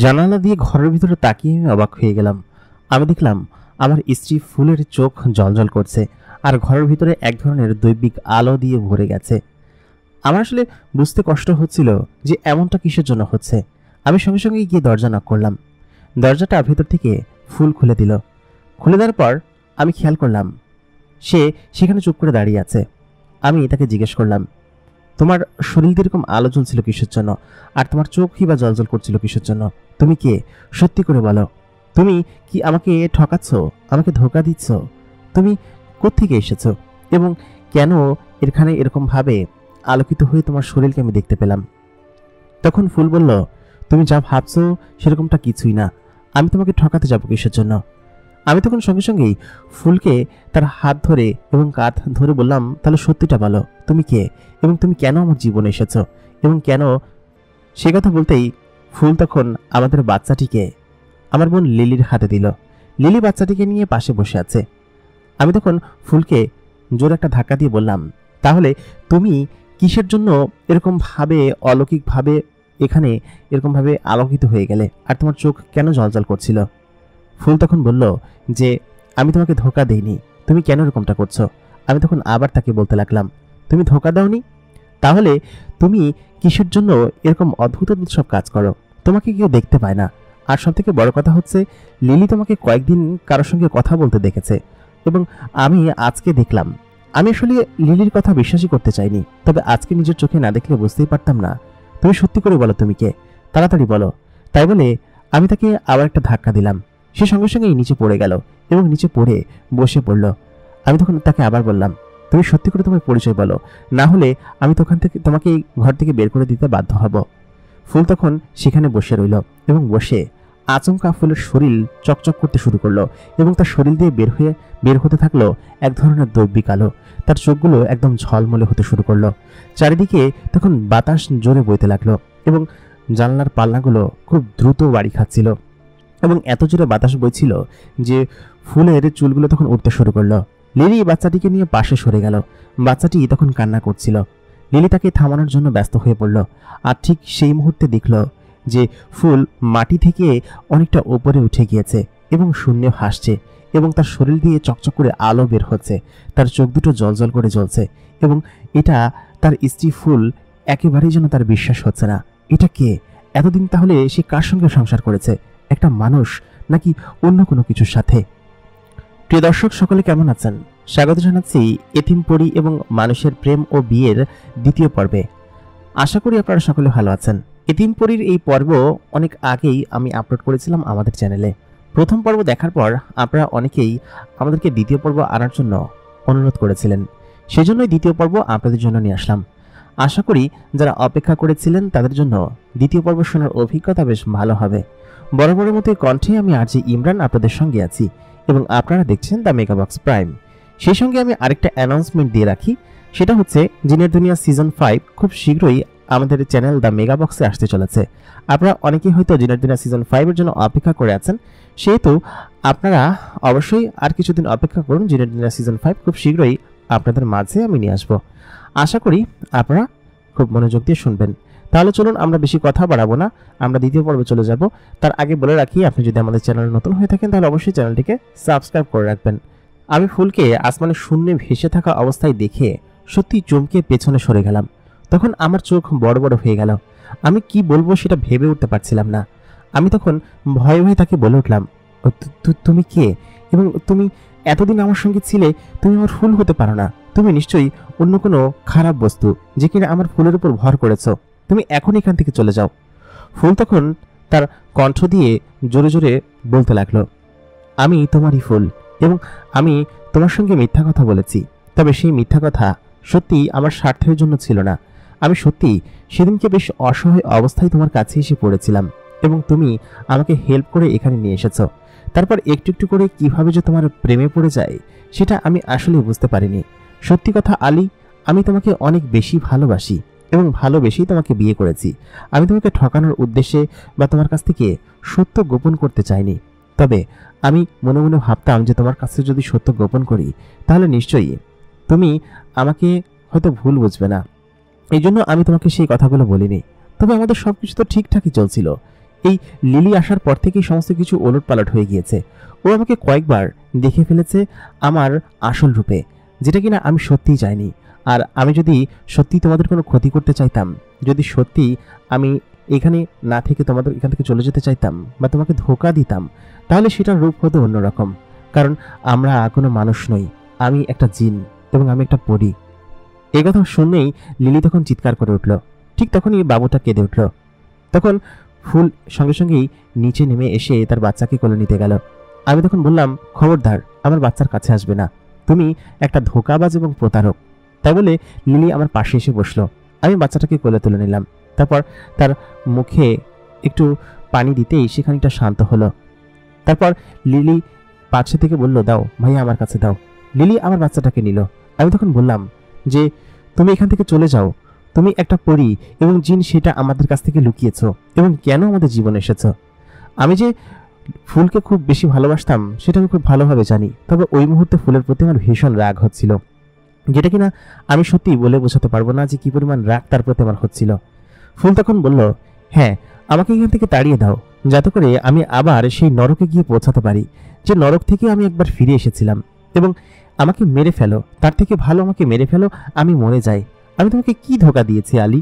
জানালা দিয়ে ঘরের ভিতরে তাকিয়ে আমি অবাক হয়ে গেলাম। আমি দেখলাম আমার স্ত্রী ফুলের চোখ জ্বলজ্বল করছে, আর ঘরের ভিতরে এক ধরনের দৈবিক আলো দিয়ে ভরে গেছে। আমার আসলে বুঝতে কষ্ট হচ্ছিল যে এমনটা কিসের জন্য হচ্ছে। আমি সঙ্গে সঙ্গে গিয়ে দরজা নক করলাম। দরজাটা ভেতর থেকে ফুল খুলে দিল। খুলে দেওয়ার পর আমি খেয়াল করলাম সে সেখানে চুপ করে দাঁড়িয়ে আছে। আমি তাকে জিজ্ঞেস করলাম, তোমার শরীর দিয়ে এরকম আলো জ্বলছিল কিসের জন্য, আর তোমার চোখই বা জ্বলজ্বল করছিল কিসের জন্য? তুমি কে? সত্যি করে বলো। তুমি কি আমাকে ঠকাচ্ছ? আমাকে ধোঁকা দিচ্ছ? তুমি কোত্থেকে এসেছো এবং কেন এখানে এরকম ভাবে আলোকিত হয়ে তোমার শরীরকে আমি দেখতে পেলাম? তখন ফুল বলল, তুমি যা ভাবছো সেরকমটা কিছুই না। আমি তোমাকে ঠকাতে যাবো কিসের জন্য? আমি তখন সঙ্গে সঙ্গেই ফুলকে তার হাত ধরে এবং কাঁধ ধরে বললাম, তাহলে সত্যিটা বলো, তুমি কে এবং তুমি কেন আমার জীবনে এসেছো এবং কেন? সে কথা বলতেই ফুল তখন আমাদের বাচ্চাটিকে আমার বোন লিলির হাতে দিল। লিলি বাচ্চাটিকে নিয়ে পাশে বসে আছে। আমি তখন ফুলকে জোরে একটা ধাক্কা দিয়ে বললাম, তাহলে তুমি কিসের জন্য এরকম ভাবে অলৌকিকভাবে এখানে এরকম ভাবে আলোকিত হয়ে গেলে, আর তোমার চোখ কেন জ্বলজ্বল করছিল? ফুল তখন বলল যে আমি তোমাকে ধোঁকা দেইনি, তুমি কেন এরকমটা করছো? আমি তখন আবার তাকে বলতে লাগলাম, তুমি ধোঁকা দাওনি, তাহলে তুমি কিসের জন্য এরকম অদ্ভুত অদ্ভুত সব কাজ করো? তোমাকে কেউ দেখতে পায় না। আর সব থেকে বড় কথা হচ্ছে, লিলি তোমাকে কয়েকদিন কারোর সঙ্গে কথা বলতে দেখেছে এবং আমি আজকে দেখলাম। আমি আসলে লিলির কথা বিশ্বাসই করতে চাইনি, তবে আজকে নিজের চোখে না দেখলে বুঝতেই পারতাম না। তুমি সত্যি করে বলো, তুমি কে? তাড়াতাড়ি বলো। তাই বলে আমি তাকে আবার একটা ধাক্কা দিলাম। সে সঙ্গে সঙ্গেই নিচে পড়ে গেল এবং নিচে পড়ে বসে পড়ল। আমি তখন তাকে আবার বললাম, তুমি সত্যি করে তোমার পরিচয় বলো, না হলে আমি তোমাকে এই ঘর থেকে বের করে দিতে বাধ্য হব। ফুল তখন সেখানে বসে রইল এবং বসে আচমকা ফুলের শরীর চকচক করতে শুরু করলো এবং তার শরীর দিয়ে বের হতে থাকলো এক ধরনের দৈবিক আলো। তার চোখগুলো একদম ঝলমলে হতে শুরু করলো। চারিদিকে তখন বাতাস জোরে বইতে লাগলো এবং জানলার পাল্লাগুলো খুব দ্রুত বাড়ি খাচ্ছিল এবং এত জোরে বাতাস বইছিল যে ফুলের চুলগুলো তখন উঠতে শুরু করলো। লিলি বাচ্চাটিকে নিয়ে পাশে সরে গেল। বাচ্চাটি তখন কান্না করছিল। লিলি তাকে থামানোর জন্য ব্যস্ত হয়ে পড়ল। আর ঠিক সেই মুহূর্তে দেখল যে ফুল মাটি থেকে অনেকটা উপরে উঠে গিয়েছে এবং শূন্যে হাসছে এবং তার শরীর দিয়ে চকচক করে আলো বের হচ্ছে। তার চোখ দুটো জ্বলজ্বল করে জ্বলছে এবং এটা তার স্ত্রী ফুল। একেবারেই যেন তার বিশ্বাস হচ্ছে না। এটা কে? এতদিন তাহলে সে কার সঙ্গে সংসার করেছে? একটা মানুষ নাকি অন্য কোনো কিছুর সাথে? প্রিয় দর্শক, সকলে কেমন আছেন? স্বাগত জানাচ্ছি এতিম পরী এবং মানুষের প্রেম ও বিয়ের দ্বিতীয় পর্বে। আশা করি আপনারা সকলে ভালো আছেন। এতিম পরীর এই পর্ব অনেক আগেই আমি আপলোড করেছিলাম আমাদের চ্যানেলে। প্রথম পর্ব দেখার পর আপনারা অনেকেই আমাদেরকে দ্বিতীয় পর্ব আনার জন্য অনুরোধ করেছিলেন, সেজন্যই দ্বিতীয় পর্ব আপনাদের জন্য নিয়ে আসলাম। আশা করি যারা অপেক্ষা করেছিলেন তাদের জন্য দ্বিতীয় পর্ব শোনার অভিজ্ঞতা বেশ ভালো হবে। বরাবরের মতো কণ্ঠে আমি আরজি ইমরান আপনাদের সঙ্গে আছি এবং আপনারা দেখছেন দ্য মেগাবক্স প্রাইম। সেই সঙ্গে আমি আরেকটা অ্যানাউন্সমেন্ট দিয়ে রাখি, সেটা হচ্ছে জিনের দুনিয়া সিজন 5 খুব শীঘ্রই আমাদের চ্যানেল দ্য মেগাবক্সে আসতে চলেছে। আপনারা অনেকেই হয়তো জিনের দুনিয়া সিজন 5 এর জন্য অপেক্ষা করে আছেন, সেহেতু আপনারা অবশ্যই আর কিছুদিন অপেক্ষা করুন। জিনের দুনিয়া সিজন 5 খুব শীঘ্রই আপনাদের মাঝে আমি নিয়ে আসবো। আশা করি আপনারা খুব মনোযোগ দিয়ে শুনবেন। তাহলে চলুন আমরা বেশি কথা বাড়াবো না, আমরা দ্বিতীয় পর্বে চলে যাব। তার আগে বলে রাখি, আপনি যদি আমাদের চ্যানেলে নতুন হয়ে থাকেন তাহলে অবশ্যই চ্যানেলটিকে সাবস্ক্রাইব করে রাখবেন। আমি ফুলকে আসমানের শূন্যে ভেসে থাকা অবস্থায় দেখে সত্যি চমকে পেছনে সরে গেলাম। তখন আমার চোখ বড় বড় হয়ে গেল। আমি কি বলবো সেটা ভেবে উঠতে পারছিলাম না। আমি তখন ভয়ে ভয়ে তাকে বলে উঠলাম, তুমি কে এবং তুমি এতদিন আমার সঙ্গে ছিলে, তুমি আমার ফুল হতে পারো না। তুমি নিশ্চয়ই অন্য কোনো খারাপ বস্তু, যে কিনা আমার ফুলের উপর ভর করেছো। তুমি এখন এখান থেকে চলে যাও। ফুল তখন তার কণ্ঠ দিয়ে জোরে জোরে বলতে লাগলো, আমি তোমারই ফুল এবং আমি তোমার সঙ্গে মিথ্যা কথা বলেছি, তবে সেই মিথ্যা কথা সত্যি আমার স্বার্থের জন্য ছিল না। আমি সত্যি সেদিনকে বেশ অসহায় অবস্থায় তোমার কাছে এসে পড়েছিলাম এবং তুমি আমাকে হেল্প করে এখানে নিয়ে এসেছো। তারপর একটু একটু করে কিভাবে যে তোমার প্রেমে পড়ে যায় সেটা আমি আসলে বুঝতে পারিনি। সত্যি কথা আলী, আমি তোমাকে অনেক বেশি ভালোবাসি এবং ভালোবেসেই তোমাকে বিয়ে করেছি। আমি তোমাকে ঠকানোর উদ্দেশ্যে বা তোমার কাছ থেকে সত্য গোপন করতে চাইনি। তবে আমি মনে মনে ভাবতাম যে তোমার কাছে যদি সত্য গোপন করি তাহলে নিশ্চয়ই তুমি আমাকে হয়তো ভুল বুঝবে না, এই জন্য আমি তোমাকে সেই কথাগুলো বলিনি। তবে আমাদের সবকিছু তো ঠিকঠাকই চলছিল। এই লিলি আসার পর থেকেই সমস্ত কিছু ওলটপালট হয়ে গিয়েছে। ও আমাকে কয়েকবার দেখে ফেলেছে আমার আসল রূপে, যেটা কিনা আমি সত্যিই চাইনি। আর আমি যদি সত্যি তোমাদের কোনো ক্ষতি করতে চাইতাম, যদি সত্যি আমি এখানে না থেকে তোমাদের এখান থেকে চলে যেতে চাইতাম বা তোমাকে ধোঁকা দিতাম, তাহলে সেটার রূপ হতো অন্যরকম। কারণ আমরা কোনো মানুষ নই, আমি একটা জিন এবং আমি একটা পরী। এই কথা শুনেই লিলি তখন চিৎকার করে উঠল। ঠিক তখনই বাবুটা কেঁদে উঠল। তখন ফুল সঙ্গে সঙ্গেই নিচে নেমে এসে তার বাচ্চাকে কোলে নিতে গেল। আমি তখন বললাম, খবরদার আমার বাচ্চার কাছে আসবে না, তুমি একটা ধোঁকাবাজ এবং প্রতারক। তাই বলে লিলি আমার পাশে এসে বসলো। আমি বাচ্চাটাকে কোলে তুলে নিলাম। তারপর তার মুখে একটু পানি দিতেই সে খানিকটা শান্ত হলো। তারপর লিলি পাশে থেকে বলল, দাও ভাইয়া, আমার কাছে দাও। লিলি আমার বাচ্চাটাকে নিল। আমি তখন বললাম যে, তুমি এখান থেকে চলে যাও, তুমি একটা পরী এবং জিন সেটা আমাদের কাছ থেকে লুকিয়েছো এবং কেন আমাদের জীবনে এসেছো। আমি যে ফুলকে খুব বেশি ভালোবাসতাম সেটা আমি খুব ভালোভাবে জানি, তবে ওই মুহূর্তে ফুলের প্রতি আমার ভীষণ রাগ হচ্ছিল, যেটা কিনা আমি সত্যিই বলে বোঝাতে পারবো না যে কি পরিমাণ রাগ তার প্রতি আমার হচ্ছিল। ফুল তখন বলল, হ্যাঁ, আমাকে এখান থেকে তাড়িয়ে দাও, যাতে করে আমি আবার সেই নরকে গিয়ে পৌঁছাতে পারি, যে নরক থেকে আমি একবার ফিরে এসেছিলাম। এবং আমাকে মেরে ফেলো, তার থেকে ভালো আমাকে মেরে ফেলো, আমি মরে যাই। আমি তোমাকে কি ধোঁকা দিয়েছি আলী?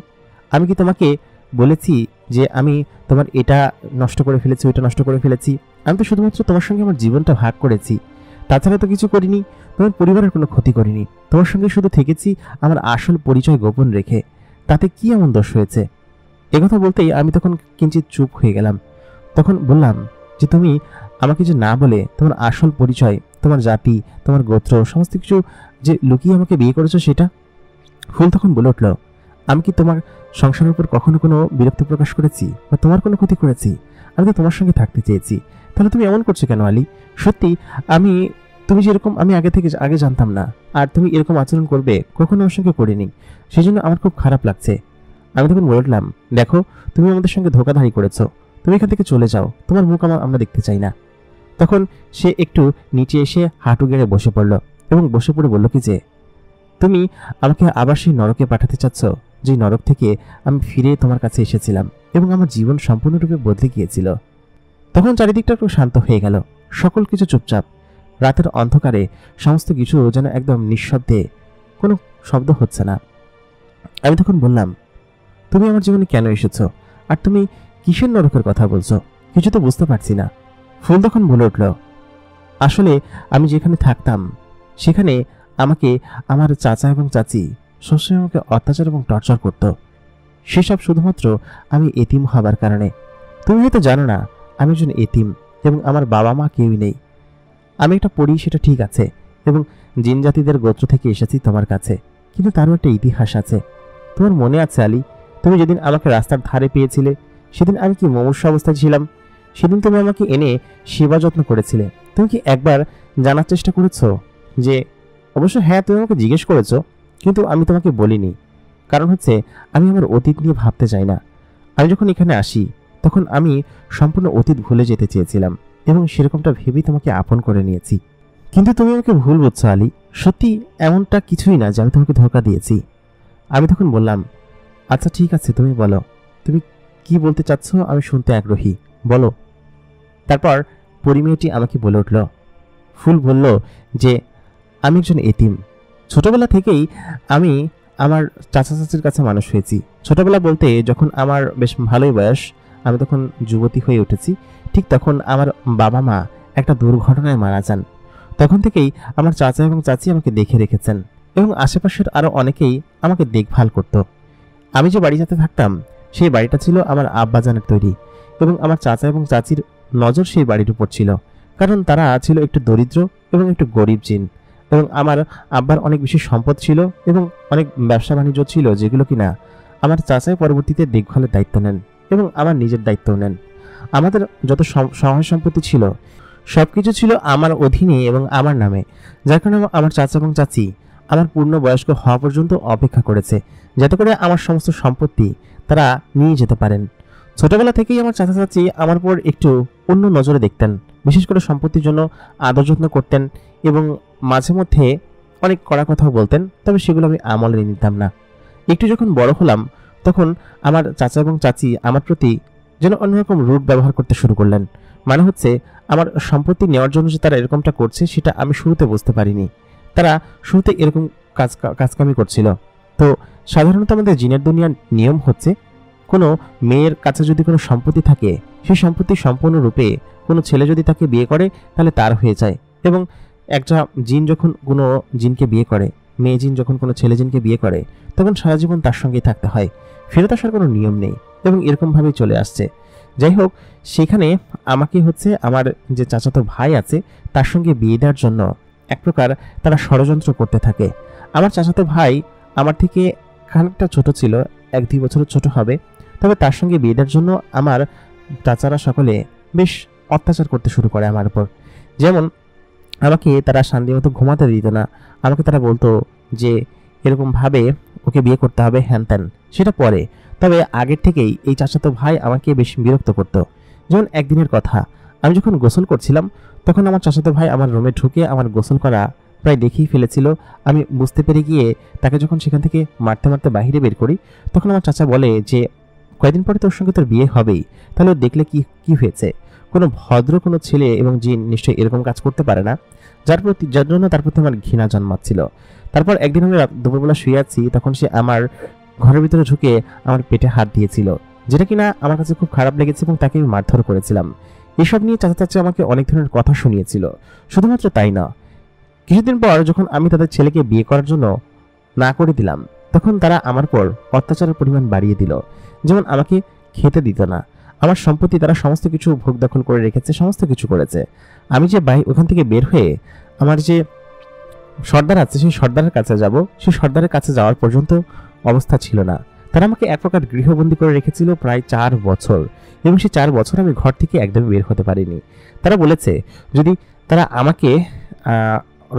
আমি কি তোমাকে বলেছি যে আমি তোমার এটা নষ্ট করে ফেলেছি, ওইটা নষ্ট করে ফেলেছি? আমি তো শুধুমাত্র তোমার সঙ্গে আমার জীবনটা ভাগ করেছি, তাছাড়া তো কিছু করিনি। তোমার পরিবারের কোনো ক্ষতি করিনি, তোমার সঙ্গে শুধু থেকেছি আমার আসল পরিচয় গোপন রেখে। তাতে কি এমন দোষ হয়েছে? একথা বলতেই আমি তখন কিঞ্চিত চুপ হয়ে গেলাম। তখন বললাম যে, তুমি আমাকে যে না বলে তোমার আসল পরিচয়, তোমার জাতি, তোমার গোত্র, সমস্ত কিছু যে লুকিয়ে আমাকে বিয়ে করেছো সেটা। ফুল তখন বলে উঠল, আমি কি তোমার সংসারের উপর কখনো কোনো বিরক্তি প্রকাশ করেছি বা তোমার কোনো ক্ষতি করেছি? আমি তো তোমার সঙ্গে থাকতে চেয়েছি, তাহলে তুমি এমন করছো কেন আলী? সত্যি তুমি যেরকম আমি আগে জানতাম না, আর তুমি এরকম আচরণ করবে কখনো আমার সঙ্গে করিনি, সেই জন্য আমার খুব খারাপ লাগছে। আমি তখন বলে উঠলাম, দেখো, তুমি আমাদের সঙ্গে ধোঁকাধারি করেছো, তুমি এখান থেকে চলে যাও, তোমার মুখ আমরা দেখতে চাই না। তখন সে একটু নিচে এসে হাঁটু গেড়ে বসে পড়ল এবং বসে পড়ে বলল কি যে, তুমি আমাকে আবার সেই নরকে পাঠাতে চাচ্ছ, যে নরক থেকে আমি ফিরে তোমার কাছে এসেছিলাম এবং আমার জীবন সম্পূর্ণরূপে বদলে গিয়েছিল। তখন চারিদিকটা একটু শান্ত হয়ে গেল, সকল কিছু চুপচাপ। রাতের অন্ধকারে সমস্ত কিছু যেন একদম নিঃশব্দে, কোনো শব্দ হচ্ছে না। আমি তখন বললাম, তুমি আমার জীবনে কেন এসেছো, আর তুমি কিসের নরকের কথা বলছো? কিছু তো বুঝতে পারছি না। ফুল তখন বলে উঠল, আসলে আমি যেখানে থাকতাম সেখানে আমাকে আমার চাচা এবং চাচি সবসময় আমাকে অত্যাচার এবং টর্চার করত। সেসব শুধুমাত্র আমি এতিম হবার কারণে। তুমি হয়তো জানো না, আমি একজন এতিম এবং আমার বাবা মা কেউই নেই। আমি একটা পড়ি, সেটা ঠিক আছে, এবং জিন জাতিদের গোত্র থেকে এসেছি তোমার কাছে, কিন্তু তারও একটা ইতিহাস আছে। তোমার মনে আছে আলী, তুমি যেদিন আমাকে রাস্তার ধারে পেয়েছিলে, সেদিন আমি কি মুমূর্ষু অবস্থায় ছিলাম? সেদিন তুমি আমাকে এনে সেবা যত্ন করেছিলে। তুমি কি একবার জানার চেষ্টা করেছো যে, অবশ্য হ্যাঁ, তুমি আমাকে জিজ্ঞেস করেছো, কিন্তু আমি তোমাকে বলিনি। কারণ হচ্ছে, আমি আমার অতীত নিয়ে ভাবতে চাই না। আমি যখন এখানে আসি তখন আমি সম্পূর্ণ অতীত ভুলে যেতে চেয়েছিলাম এবং সেরকমটা ভেবেই তোমাকে আপন করে নিয়েছি। কিন্তু তুমি আমাকে ভুল বুঝছো আলী, সত্যি এমনটা কিছুই না যে আমি তোমাকে ধোঁকা দিয়েছি। আমি তখন বললাম, আচ্ছা ঠিক আছে, তুমি বলো, তুমি কি বলতে চাচ্ছ, আমি শুনতে আগ্রহী, বলো। তারপর পরিমেয়টি আমাকে বলে উঠল। ফুল বলল যে, আমি একজন এতিম। ছোটবেলা থেকেই আমি আমার চাচা চাচির কাছে মানুষ হয়েছি। ছোটবেলা বলতে যখন আমার বেশ ভালোই বয়স, আমি তখন যুবতী হয়ে উঠেছি, ঠিক তখন আমার বাবা মা একটা দুর্ঘটনায় মারা যান। তখন থেকেই আমার চাচা এবং চাচি আমাকে দেখে রেখেছেন এবং আশেপাশের আরও অনেকেই আমাকে দেখভাল করত। আমি যে বাড়িটাতে থাকতাম সেই বাড়িটা ছিল আমার আব্বাজানের তৈরি এবং আমার চাচা এবং চাচির নজর সেই বাড়ির উপর ছিল, কারণ তারা ছিল একটু দরিদ্র এবং একটু গরিব জিন। এবং আমার আব্বার অনেক বেশি সম্পদ ছিল এবং অনেক ব্যবসা বাণিজ্য ছিল, যেগুলো কিনা আমার চাচাই পরবর্তীতে দেখভালের দায়িত্ব নেন এবং আমার নিজের দায়িত্বও নেন। আমাদের যত সহায় সম্পত্তি ছিল সবকিছু ছিল আমার অধীনে এবং আমার নামে, যার কারণে আমার চাচা এবং চাচি আমার পূর্ণ বয়স্ক হওয়া পর্যন্ত অপেক্ষা করেছে, যাতে করে আমার সমস্ত সম্পত্তি তারা নিয়ে যেতে পারেন। ছোটবেলা থেকেই আমার চাচা চাচি আমার উপর একটু অন্য নজরে দেখতেন, বিশেষ করে সম্পত্তির জন্য আদর যত্ন করতেন এবং মাঝে মধ্যে অনেক কড়া কথাও বলতেন, তবে সেগুলো আমি আমলে নিতাম না। একটু যখন বড় হলাম তখন আমার চাচা এবং চাচি আমার প্রতি যেন অন্যরকম রূট ব্যবহার করতে শুরু করলেন। মানে হচ্ছে আমার সম্পত্তি নেওয়ার জন্য যে তারা এরকমটা করছে সেটা আমি শুরুতে বুঝতে পারিনি। তারা শুরুতে এরকম কাজকামি করছিল। তো সাধারণত আমাদের জিনের দুনিয়ার নিয়ম হচ্ছে কোনো মেয়ের কাছে যদি কোনো সম্পত্তি থাকে, সেই সম্পত্তি সম্পূর্ণরূপে কোনো ছেলে যদি তাকে বিয়ে করে তাহলে তার হয়ে যায়। এবং একটা জিন যখন কোনো জিনকে বিয়ে করে, মেয়ে জিন যখন কোনো ছেলে জিনকে বিয়ে করে, তখন সারা জীবন তার সঙ্গেই থাকতে হয়, ফেরত আসার কোনো নিয়ম নেই। এবং এরকমভাবেই চলে আসছে। যাই হোক, সেখানে আমাকে হচ্ছে আমার যে চাচাতো ভাই আছে তার সঙ্গে বিয়ে দেওয়ার জন্য এক প্রকার তারা ষড়যন্ত্র করতে থাকে। আমার চাচাতো ভাই আমার থেকে খানিকটা ছোট ছিল, 1-2 বছরের ছোট হবে। তবে তার সঙ্গে বিয়ে দেওয়ার জন্য আমার চাচারা সকলে বেশ অত্যাচার করতে শুরু করে আমার উপর। যেমন আমাকে তারা শান্তি মতো ঘুমাতে দিত না। আমাকে তারা বলতো যে এরকমভাবে ওকে বিয়ে করতে হবে, হ্যান ত্যান। সেটা পরে, তবে আগের থেকেই এই চাচাতো ভাই আমাকে বেশ বিরক্ত করতো। যেমন একদিনের কথা, আমি যখন গোসল করছিলাম তখন আমার চাচাতো ভাই আমার রুমে ঢুকে আমার গোসল করা প্রায় দেখেই ফেলেছিল। আমি বুঝতে পেরে গিয়ে তাকে যখন সেখান থেকে মারতে মারতে বাহিরে বের করি, তখন আমার চাচা বলে যে কয়েকদিন পরে তোর সঙ্গে তোর বিয়ে হবেই, তাহলে দেখলে কি কি হয়েছে। কোনো ভদ্র কোনো ছেলে এবং জিন নিশ্চয়ই এরকম কাজ করতে পারে না, যার জন্য তার প্রতি আমার ঘৃণা জন্মাচ্ছিল। তারপর একদিন আমি দুপুরবেলা শুয়ে আছি, তখন সে আমার ঘরের ভিতরে ঢুকে আমার পেটে হাত দিয়েছিল, যেটা কিনা আমার কাছে খুব খারাপ লেগেছে এবং তাকে আমি মারধর করেছিলাম। এসব নিয়ে চাচা চাচা আমাকে অনেক ধরনের কথা শুনিয়েছিল। শুধুমাত্র তাই না, কিছুদিন পর যখন আমি তাদের ছেলেকে বিয়ে করার জন্য না করে দিলাম, তখন তারা আমার পর অত্যাচারের পরিমাণ বাড়িয়ে দিল। যেমন আমাকে খেতে দিত না, আমার সম্পত্তি তারা সমস্ত কিছু ভোগ দখল করে রেখেছে, সমস্ত কিছু করেছে। আমি যে ওখান থেকে বের হয়ে আমার যে সর্দার আছে সেই সর্দারের কাছে যাব, সেই সর্দারের কাছে যাওয়ার পর্যন্ত অবস্থা ছিল না। তারা আমাকে এক প্রকার গৃহবন্দী করে রেখেছিল প্রায় 4 বছর, এবং সেই 4 বছর আমি ঘর থেকে একদমই বের হতে পারিনি। তারা বলেছে যদি তারা আমাকে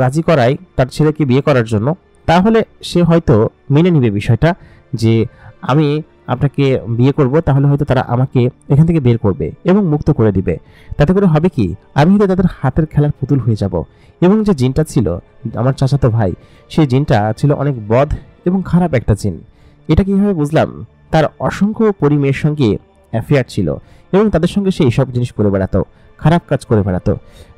রাজি করায় তার ছেলেকে বিয়ে করার জন্য, তাহলে সে হয়তো মেনে নিবে বিষয়টা যে আমি আপনাকে বিয়ে করব, তাহলে হয়তো তারা আমাকে এখান থেকে বের করবে এবং মুক্ত করে দিবে। তাতে করে হবে কি, আমি হয়তো তাদের হাতের খেলার পুতুল হয়ে যাব। এবং যে জিনটা ছিল আমার চাচাতো ভাই, সেই জিনটা ছিল অনেক বদ এবং খারাপ একটা জিন। এটা কিভাবে বুঝলাম, তার অসংখ্য মেয়ের সঙ্গে অ্যাফেয়ার ছিল এবং তাদের সঙ্গে সে এইসব জিনিস করে বেড়াতো, খারাপ কাজ করে বেড়াতো,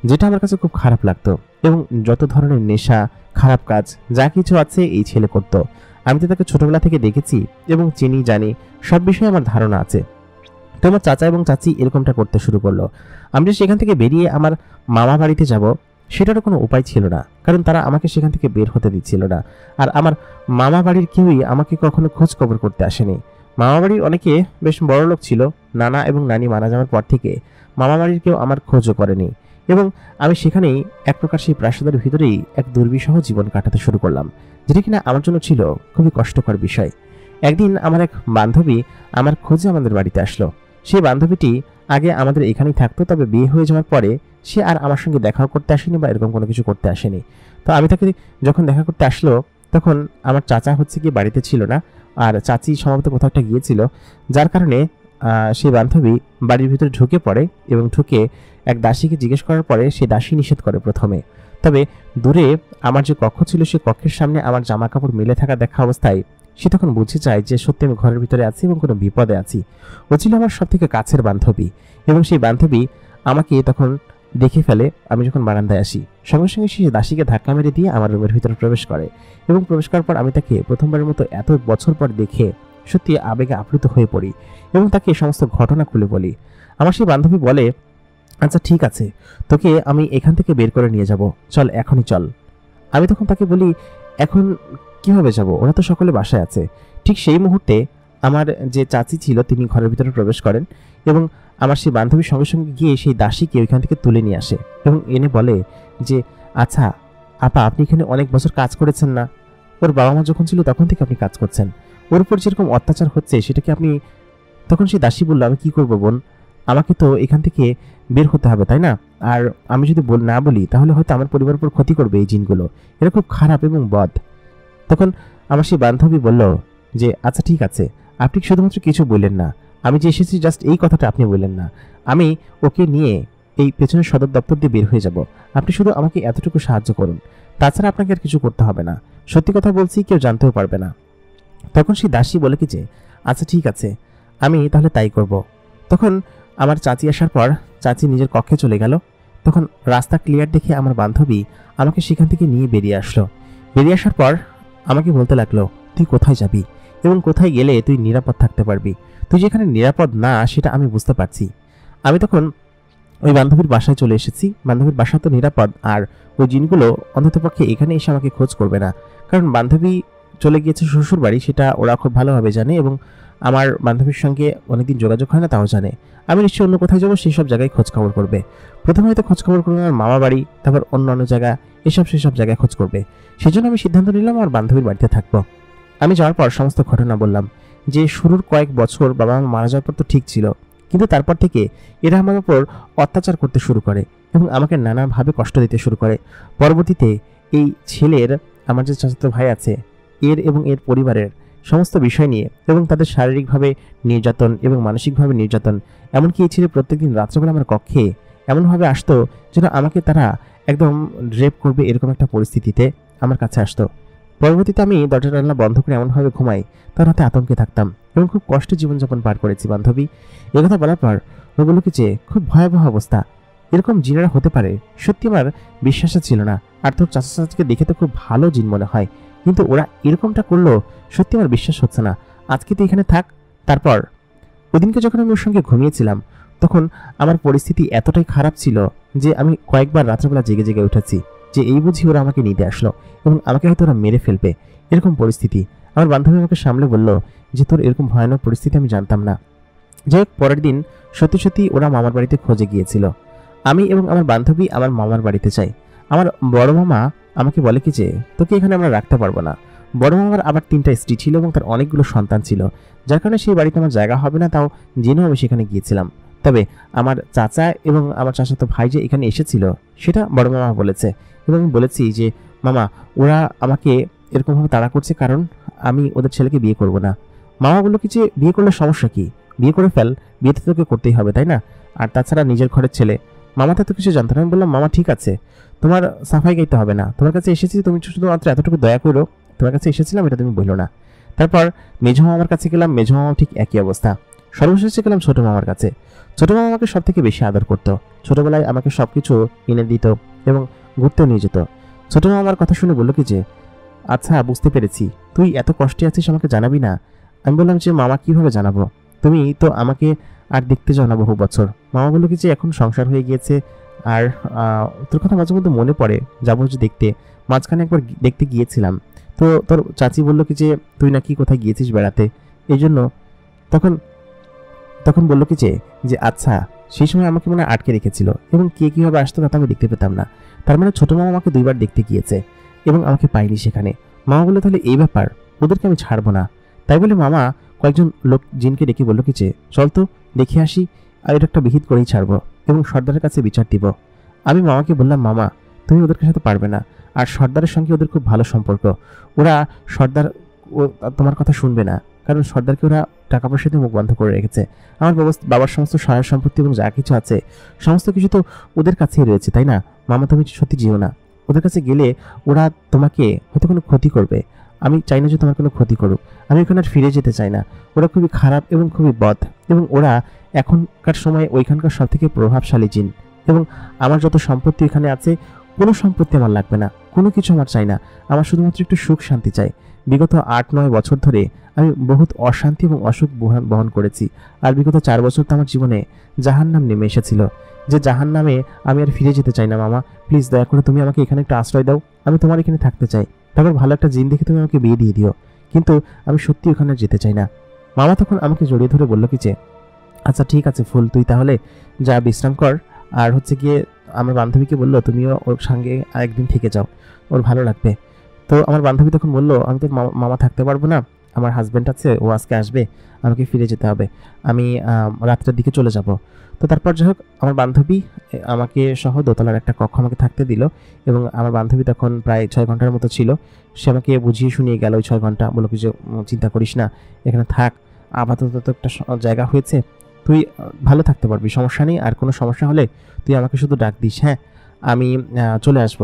যেটা আমার কাছে খুব খারাপ লাগতো। এবং যত ধরনের নেশা, খারাপ কাজ যা কিছু আছে এই ছেলে করত। আমি তো তাকে ছোটবেলা থেকে দেখেছি এবং চিনি, জানি, সব বিষয়ে আমার ধারণা আছে। তো আমার চাচা এবং চাচি এরকমটা করতে শুরু করলো। আমি যে সেখান থেকে বেরিয়ে আমার মামা বাড়িতে যাব, সেটারও কোনো উপায় ছিল না, কারণ তারা আমাকে সেখান থেকে বের হতে দিচ্ছিল না। আর আমার মামা বাড়ির কেউই আমাকে কখনো খোঁজ খবর করতে আসেনি। মামা বাড়ির অনেকে বেশ বড় লোক ছিল, নানা এবং নানি মারা যাওয়ার পর থেকে মামা বাড়ির কেউ আমার খোঁজও করেনি। এবং আমি সেখানেই এক প্রকার সেই প্রাসাদের ভিতরেই এক দুর্বিষহ জীবন কাটাতে শুরু করলাম, যেটা কিনা আমার জন্য ছিল খুবই কষ্টকর বিষয়। একদিন আমার এক বান্ধবী আমার খোঁজে আমাদের বাড়িতে আসলো। সেই বান্ধবীটি আগে আমাদের এখানেই থাকতো, তবে বিয়ে হয়ে যাওয়ার পরে সে আর আমার সঙ্গে দেখাও করতে আসেনি বা এরকম কোনো কিছু করতে আসেনি। তো আমি তাকে যখন দেখা করতে আসলো, তখন আমার চাচা হচ্ছে কি বাড়িতে ছিল না, আর চাচি সম্ভবত কোথাও একটা গিয়েছিল, যার কারণে সেই বান্ধবী বাড়ির ভিতরে ঢুকে পড়ে এবং ঢুকে এক দাসীকে জিজ্ঞেস করার পরে সেই দাসী নিষেধ করে প্রথমে। তবে দূরে আমার যে কক্ষ ছিল সেই কক্ষের সামনে আমার জামা কাপড় মিলে থাকা দেখা অবস্থায় সে তখন বুঝে যায় যে সত্যি আমি ঘরের ভিতরে আছি এবং কোনো বিপদে আছি। ও ছিল আমার সব থেকে কাছের বান্ধবী, এবং সেই বান্ধবী আমাকে তখন দেখে ফেলে। আমি যখন বারান্দায় আসি, সঙ্গে সঙ্গে সে দাসীকে ধাক্কা মেরে দিয়ে আমার রুমের ভিতরে প্রবেশ করে, এবং প্রবেশ করার পর আমি তাকে প্রথমবারের মতো এত বছর পর দেখে সত্যি আবেগে আপ্লুত হয়ে পড়ি এবং তাকে সমস্ত ঘটনা খুলে বলি। আমার সেই বান্ধবী বলে, আচ্ছা ঠিক আছে, তোকে আমি এখান থেকে বের করে নিয়ে যাব, চল এখনই চল। আমি তখন তাকে বলি, এখন কিভাবে যাব, ওরা তো সকলে বাসায় আছে। ঠিক সেই মুহূর্তে আমার যে চাচি ছিল তিনি ঘরের ভিতরে প্রবেশ করেন এবং আমার সেই বান্ধবীর সঙ্গে সঙ্গে গিয়ে সেই দাসীকে ওইখান থেকে তুলে নিয়ে আসে এবং এনে বলে যে আচ্ছা আপা, আপনি এখানে অনেক বছর কাজ করেছেন না? ওর বাবা মা যখন ছিল তখন থেকে আপনি কাজ করছেন, ওর উপর যেরকম অত্যাচার হচ্ছে সেটা কি আপনি? তখন সেই দাসী বলল, আমি কি করবো বোন, আমাকে তো এখান থেকে বের হতে হবে, তাই না? আর আমি যদি না বলি তাহলে হয়তো আমার পরিবারের উপর ক্ষতি করবে এই জিনগুলো, এরা খুব খারাপ এবং বদ। তখন আমার সেই বান্ধবী বলল যে আচ্ছা ঠিক আছে, আপনি শুধুমাত্র কিছু বললেন না, আমি যে এসেছি জাস্ট এই কথাটা আপনি বললেন না, আমি ওকে নিয়ে এই পেছনের সদর দপ্তর দিয়ে বের হয়ে যাব, আপনি শুধু আমাকে এতটুকু সাহায্য করুন, তাছাড়া আপনাকে আর কিছু করতে হবে না, সত্যি কথা বলছি, কেউ জানতেও পারবে না। তখন সেই দাসী বলে কি যে আচ্ছা ঠিক আছে, আমি তাহলে তাই করব। তখন আমার চাচি আসার পর চাচি নিজের কক্ষে চলে গেল। তখন রাস্তা ক্লিয়ার দেখে আমার বান্ধবী আমাকে সেখান থেকে নিয়ে বেরিয়ে আসলো। বেরিয়ে আসার পর আমাকে বলতে লাগলো, তুই কোথায় যাবি এবং কোথায় গেলে তুই নিরাপদ থাকতে পারবি? তুই যেখানে নিরাপদ না সেটা আমি বুঝতে পারছি। আমি তখন ওই বান্ধবীর বাসায় চলে এসেছি। বান্ধবীর বাসা তো নিরাপদ, আর ওই জিনগুলো অন্ততপক্ষে এখানে এসে আমাকে খোঁজ করবে না, কারণ বান্ধবী চলে গিয়েছে শ্বশুর বাড়ি, সেটা ওরা খুব ভালোভাবে জানে এবং আমার বান্ধবীর সঙ্গে অনেকদিন যোগাযোগ হয় না তাও জানে। আমি নিশ্চয়ই অন্য কোথায় যাবো সেই সব জায়গায় খোঁজ খবর করবে। প্রথমে হয়তো খোঁজ খবর করবে আমার মামা বাড়ি, তারপর অন্য অন্য জায়গা, সেসব জায়গায় খোঁজ করবে। সেই জন্য আমি সিদ্ধান্ত নিলাম আমার বান্ধবীর বাড়িতে থাকবো। আমি যাওয়ার পর সমস্ত ঘটনা বললাম যে শুরুর কয়েক বছর বাবা মা মারা যাওয়ার পর তো ঠিক ছিল, কিন্তু তারপর থেকে এরা আমার উপর অত্যাচার করতে শুরু করে এবং আমাকে নানাভাবে কষ্ট দিতে শুরু করে। পরবর্তীতে এই ছেলের, আমার যে চাচাতো ভাই আছে, এর এবং এর পরিবারের সমস্ত বিষয় নিয়ে এবং তাদের শারীরিকভাবে নির্যাতন এবং মানসিকভাবে নির্যাতন, এমনকি এই ছেলে প্রত্যেকদিন রাত্রেবেলা আমার কক্ষে এমনভাবে আসতো যেন আমাকে তারা একদম রেপ করবে, এরকম একটা পরিস্থিতিতে আমার কাছে আসতো। পরবর্তীতে আমি দরজা জানলা বন্ধ করে এমনভাবে ঘুমাই, তার হাতে আতঙ্কে থাকতাম এবং খুব কষ্টে জীবনযাপন পার করেছি। বান্ধবী একথা বলার পর ও বলল কি যে খুব ভয়াবহ অবস্থা, এরকম জিনেরা হতে পারে। সত্যি আমার বিশ্বাসই ছিল না। আর তোর চাচা চাচিকে দেখে তো খুব ভালো জিন মনে হয়, কিন্তু ওরা এরকমটা করলো, সত্যি আমার বিশ্বাস হচ্ছে না। আজকে তো এখানে থাক। তারপর ওদিনকে যখন আমি ওর সঙ্গে ঘুমিয়েছিলাম তখন আমার পরিস্থিতি এতটাই খারাপ ছিল যে আমি কয়েকবার রাত্রেবেলা জেগে জেগে উঠেছি যে এই বুঝি ওরা আমাকে নিতে আসলো এবং আমাকে হয়তো ওরা মেরে ফেলবে, এরকম পরিস্থিতি। আমার বান্ধবী আমাকে সামলে বলল যে তোর এরকম ভয়ানক পরিস্থিতি আমি জানতাম না। যাই হোক, পরের দিন সত্যি সত্যি ওরা মামার বাড়িতে খোঁজে গিয়েছিল। আমি এবং আমার বান্ধবী আমার মামার বাড়িতে যাই। আমার বড় মামা আমাকে বলে কি যে তোকে এখানে আমরা রাখতে পারবো না। বড় মামার আবার 3টা স্ত্রী ছিল এবং তার অনেকগুলো সন্তান ছিল, যার কারণে সেই বাড়িতে আমার জায়গা হবে না, তাও জেনেও আমি সেখানে গিয়েছিলাম। তবে আমার চাচা এবং আমার চাচাতো ভাই যে এখানে এসেছিল সেটা বড় মামা বলেছে এবং আমি বলেছি যে মামা, ওরা আমাকে এরকমভাবে তাড়া করছে কারণ আমি ওদের ছেলেকে বিয়ে করব না। মামা বললো কি যে বিয়ে করলে সমস্যা কি, বিয়ে করে ফেল, বিয়েতে তোকে করতেই হবে তাই না, আর তাছাড়া নিজের ঘরের ছেলে। মামাতে তো কিছু জানতো না। আমি বললাম মামা ঠিক আছে, তোমার সাফাই গাইতে হবে না, তোমার কাছে এসেছি, তুমি শুধুমাত্র এতটুকু দয়া করো, তোমার কাছে এসেছিলাম এটা তুমি বললো না। তারপর মেঝো মামার কাছে গেলাম, মেঝো মামা ঠিক একই অবস্থা। সর্বশেষে গেলাম ছোট মামার কাছে। ছোট মামা আমাকে সব থেকে বেশি আদর করতো, ছোটবেলায় আমাকে সবকিছু এনে দিত এবং ঘুরতেও নিয়ে যেত। ছোট মামা আমার কথা শুনে বললো কি যে আচ্ছা বুঝতে পেরেছি, তুই এত কষ্টে আছিস, আমাকে জানাবি না? আমি বললাম যে মামা কিভাবে জানাবো, তুমি তো আমাকে আর দেখতে যাও না বহু বছর। মামা বললো কি যে এখন সংসার হয়ে গিয়েছে, আর তোর কথা মাঝে মধ্যে মনে পড়ে, যাবো যে দেখতে। মাঝখানে একবার দেখতে গিয়েছিলাম, তো তোর চাচি বললো কি যে তুই নাকি কোথায় গিয়েছিস বেড়াতে, এই জন্য তখন তখন বললো কি যে আচ্ছা, সেই সময় আমাকে মনে আটকে রেখেছিল এবং কে কীভাবে আসতো তা আমি দেখতে পেতাম না। তার মানে ছোট মামা আমাকে 2বার দেখতে গিয়েছে এবং আমাকে পাইনি সেখানে। মামা বললো তাহলে এই ব্যাপার, ওদেরকে আমি ছাড়বো না। তাই বলে মামা কয়েকজন লোক জিনকে ডেকে বললো কি যে চল তো দেখে আসি, আর এটা একটা বিহিত করেই ছাড়বো এবং সর্দারের কাছে বিচার দিব। আমি মামাকে বললাম মামা তুমি ওদেরকে সাথে পারবে না, আর সর্দারের সঙ্গে ওদের খুব ভালো সম্পর্ক। ওরা সর্দার তোমার কথা শুনবে না, কারণ সর্দারকে ওরা টাকা পয়সা দিয়ে মুখ বন্ধ করে রেখেছে। আমার বাবার সমস্ত সহায় সম্পত্তি এবং যা কিছু আছে সমস্ত কিছু তো ওদের কাছেই রয়েছে, তাই না? মামা তুমি সত্যি যেও না, ওদের কাছে গেলে ওরা তোমাকে হয়তো কোনো ক্ষতি করবে। আমি চাই না যে তোমার কোনো ক্ষতি করুক, আমি ওখানে আর ফিরে যেতে চাই না। ওরা খুবই খারাপ এবং খুবই বদ, এবং ওরা এখনকার সময় ওইখানকার সব থেকে প্রভাবশালী জিন। এবং আমার যত সম্পত্তি এখানে আছে, কোনো সম্পত্তি আমার লাগবে না, কোনো কিছু আমার চাই না। আমার শুধুমাত্র একটু সুখ শান্তি চাই। বিগত 8-9 বছর ধরে আমি বহুত অশান্তি এবং অসুখ বহন করেছি, আর বিগত 4 বছর তো আমার জীবনে জাহান্নাম নেমে এসেছিল, যে জাহান্নামে আমি আর ফিরে যেতে চাই না। মামা প্লিজ দয়া করে তুমি আমাকে এখানে একটা আশ্রয় দাও, আমি তোমার এখানে থাকতে চাই। তারপর ভালো একটা জিন দেখে তুমি আমাকে বিয়ে দিয়ে দিও, কিন্তু আমি সত্যি ওখানে যেতে চাই না। মামা তখন আমাকে জড়িয়ে ধরে বললো কি যে আচ্ছা ঠিক আছে ফুল, তুই তাহলে যা বিশ্রাম কর। আর হচ্ছে গিয়ে আমার বান্ধবীকে বললো তুমিও ওর সঙ্গে আরেকদিন থেকে যাও, ওর ভালো লাগবে। তো আমার বান্ধবী তখন বললো আমি তো মামা থাকতে পারবো না, আমার হাজব্যান্ড আছে, ও আজকে আসবে, আমাকে ফিরে যেতে হবে, আমি রাত্রের দিকে চলে যাব। তো তারপর যাই হোক, আমার বান্ধবী আমাকে সহ দোতলার একটা কক্ষ আমাকে থাকতে দিল, এবং আমার বান্ধবী তখন প্রায় 6 ঘন্টার মতো ছিল। সে আমাকে বুঝিয়ে শুনিয়ে গেল ওই 6 ঘন্টা, বলো কিছু চিন্তা করিস না, এখানে থাক, আপাতত তো একটা জায়গা হয়েছে, তুই ভালো থাকতে পারবি, সমস্যা নেই, আর কোনো সমস্যা হলে তুই আমাকে শুধু ডাক দিস, হ্যাঁ আমি চলে আসব।